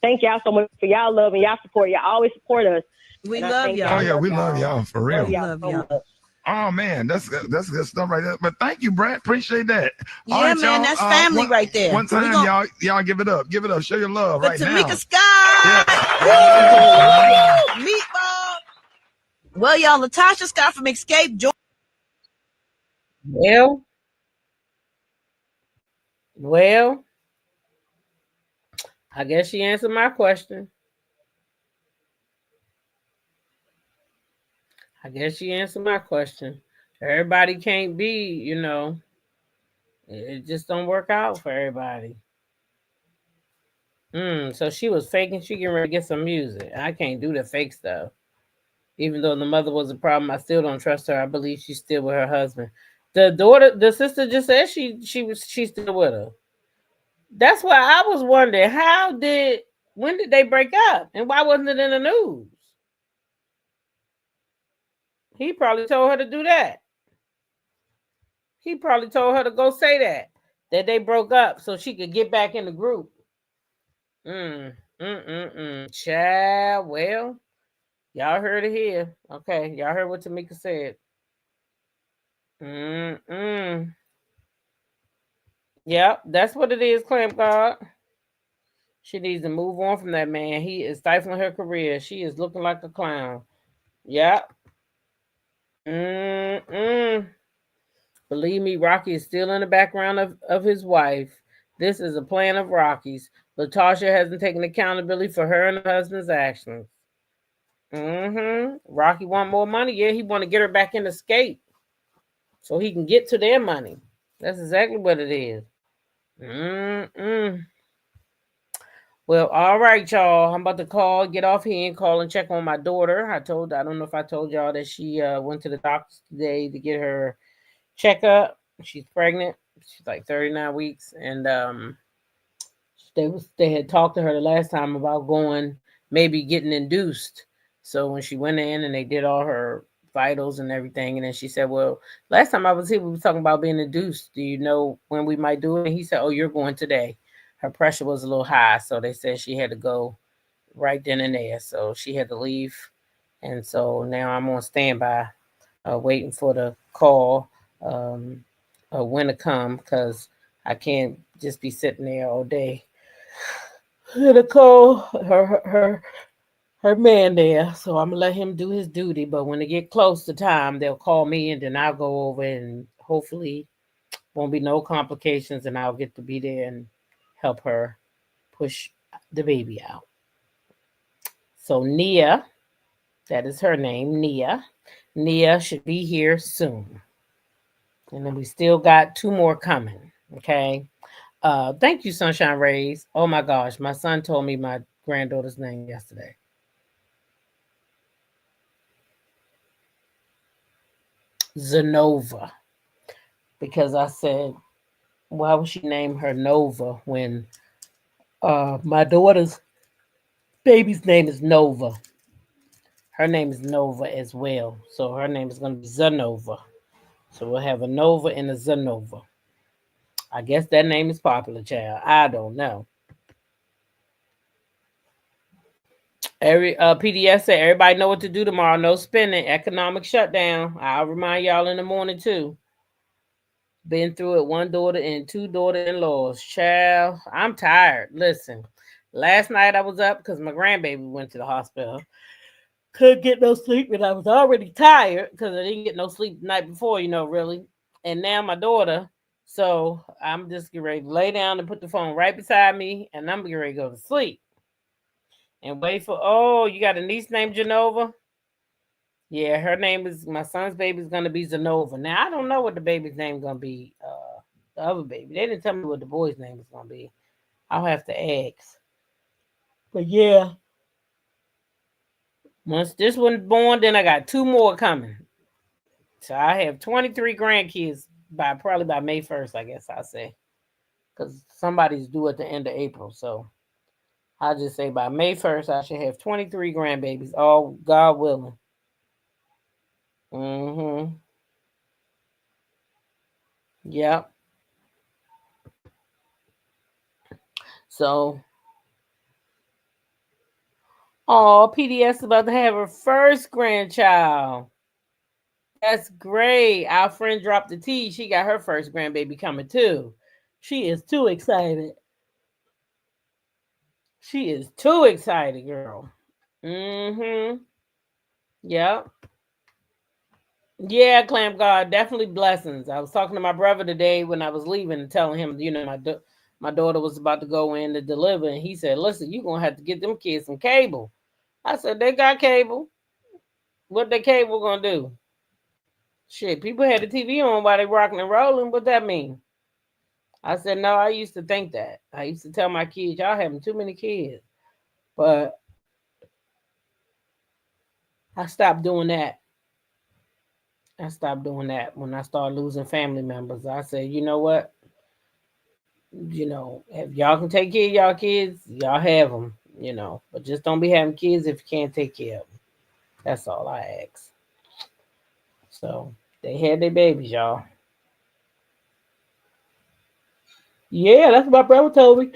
thank y'all so much for y'all love and y'all support. Y'all always support us. We love y'all. Oh yeah, we love y'all for real. Love y'all. Oh man, that's good stuff right there. But thank you, Brad. Appreciate that. Yeah, right, man, that's family right there. One time, y'all give it up. Give it up. Show your love right now. Tamika Scott. Yeah. Meatball. Well, y'all, Latocha Scott from Escape. Well, I guess she answered my question. Everybody can't be, it just don't work out for everybody. So she was faking. She getting ready to get some music. I can't do the fake stuff. Even though the mother was a problem, I still don't trust her. I believe she's still with her husband. The sister just said she's still with her. That's why I was wondering, when did they break up? And why wasn't it in the news? He probably told her to do that. He probably told her to go say that they broke up so she could get back in the group. Child, well, y'all heard it here. Okay, y'all heard what Tamika said. Yep, that's what it is, Clamp God. She needs to move on from that man. He is stifling her career. She is looking like a clown. Yep. Believe me, Rocky is still in the background of his wife. This is a plan of Rocky's. Latocha hasn't taken accountability for her and her husband's actions. Rocky want more money. Yeah, he want to get her back in the skate so he can get to their money. That's exactly what it is. Well, all right, y'all. I'm about to get off here and call and check on my daughter. I don't know if I told y'all that she went to the doctor today to get her checkup. She's pregnant. she's like 39 weeks, and they had talked to her the last time about going, maybe getting induced. So when she went in and they did all her vitals and everything, and then she said, "Well, last time I was here, we were talking about being induced. Do you know when we might do it?" And he said, "Oh, you're going today." Her pressure was a little high, so they said she had to go right then and there. So she had to leave, and so now I'm on standby, waiting for the call, um, when to come, because I can't just be sitting there all day. Gonna call her man there, so I'm gonna let him do his duty. But when they get close to time, they'll call me, and then I'll go over, and hopefully won't be no complications, and I'll get to be there and help her push the baby out. So Nia, that is her name, Nia. Nia should be here soon, and then we still got 2 more coming. Okay. Thank you, Sunshine Rays. Oh my gosh, my son told me my granddaughter's name yesterday. Zenova, because I said, why would she name her Nova when my daughter's baby's name is Nova? Her name is Nova as well, so her name is going to be Zenova. So we'll have a Nova and a Zenova. I guess that name is popular, child. I don't know. Every PDS said everybody know what to do tomorrow. No spending, economic shutdown. I'll remind y'all in the morning too. Been through it, 1 daughter and 2 daughter-in-laws. Child, I'm tired. Listen, last night I was up because my grandbaby went to the hospital. Couldn't get no sleep, and I was already tired because I didn't get no sleep the night before, really. And now my daughter, so I'm just getting ready to lay down and put the phone right beside me, and I'm getting ready to go to sleep. And wait for, oh, you got a niece named Genova? Yeah, her name is, my son's baby is going to be Zenova. Now, I don't know what the baby's name is going to be, the other baby. They didn't tell me what the boy's name is going to be. I'll have to ask. But yeah, once this one's born, then I got 2 more coming. So I have 23 grandkids probably by May 1st, I guess I'll say. Because somebody's due at the end of April. So I'll just say by May 1st, I should have 23 grandbabies, all God willing. Mm-hmm. Yep. So, PDS is about to have her first grandchild. That's great. Our friend dropped the T. She got her first grandbaby coming too. She is too excited. She is too excited, girl. Mm-hmm. Yep. Yeah, Clamp God, definitely blessings. I was talking to my brother today when I was leaving and telling him, my daughter was about to go in to deliver, and he said, "Listen, you're gonna have to get them kids some cable." I said, "They got cable. What the cable gonna do? Shit, people had the TV on while they rocking and rolling. What that mean?" I said, "No, I used to think that. I used to tell my kids, y'all having too many kids, but I stopped doing that. I stopped doing that when I started losing family members. I said, you know what? If y'all can take care of y'all kids, y'all have them, but just don't be having kids if you can't take care of them. That's all I ask." So they had their babies, y'all. Yeah, that's what my brother told me.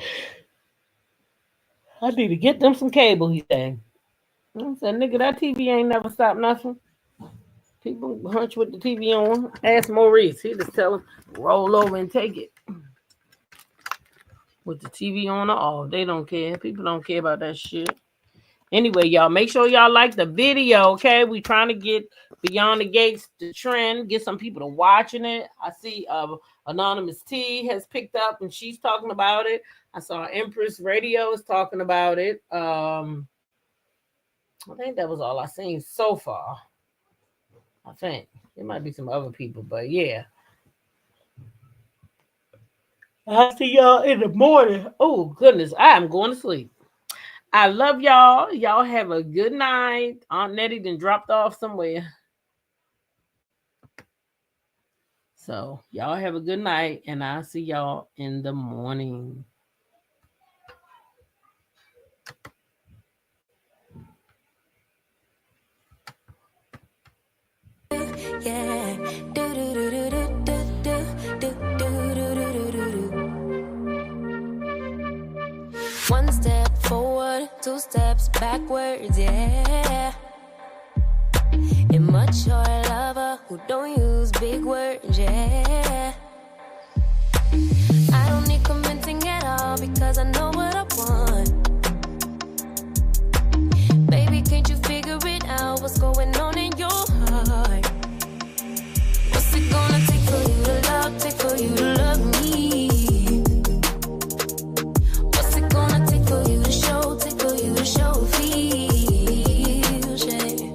I need to get them some cable, he said. I said, nigga, that TV ain't never stopped nothing. People hunch with the TV on. Ask Maurice. He just tell them, roll over and take it. With the TV on or off. They don't care. People don't care about that shit. Anyway, y'all, make sure y'all like the video, okay? We trying to get Beyond the Gates the trend, get some people to watching it. I see Anonymous T has picked up and she's talking about it. I saw Empress Radio is talking about it. I think that was all I seen so far. I think there might be some other people, but yeah. I'll see y'all in the morning. Oh, goodness. I am going to sleep. I love y'all. Y'all have a good night. Aunt Nettie then dropped off somewhere. So y'all have a good night, and I'll see y'all in the morning. Yeah. One step forward, two steps backwards, yeah. Immature lover who don't use big words, yeah. I don't need convincing at all because I know what I want. Baby, can't you figure it out? What's going on in your heart? What's it gonna take for you to love, take for you to love me? What's it gonna take for you to show, take for you to show feels, yeah.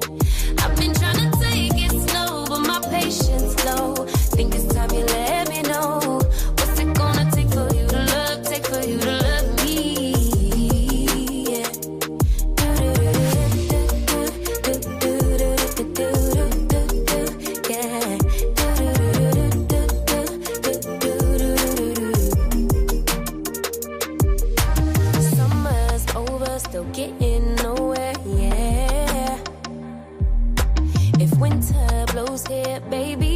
I've been trying to take it slow, but my patience low. Think it's time you let me know. What's it gonna take for you to love, take for you to love me? Yeah. Summer's over, still getting nowhere, yeah. If winter blows here, baby,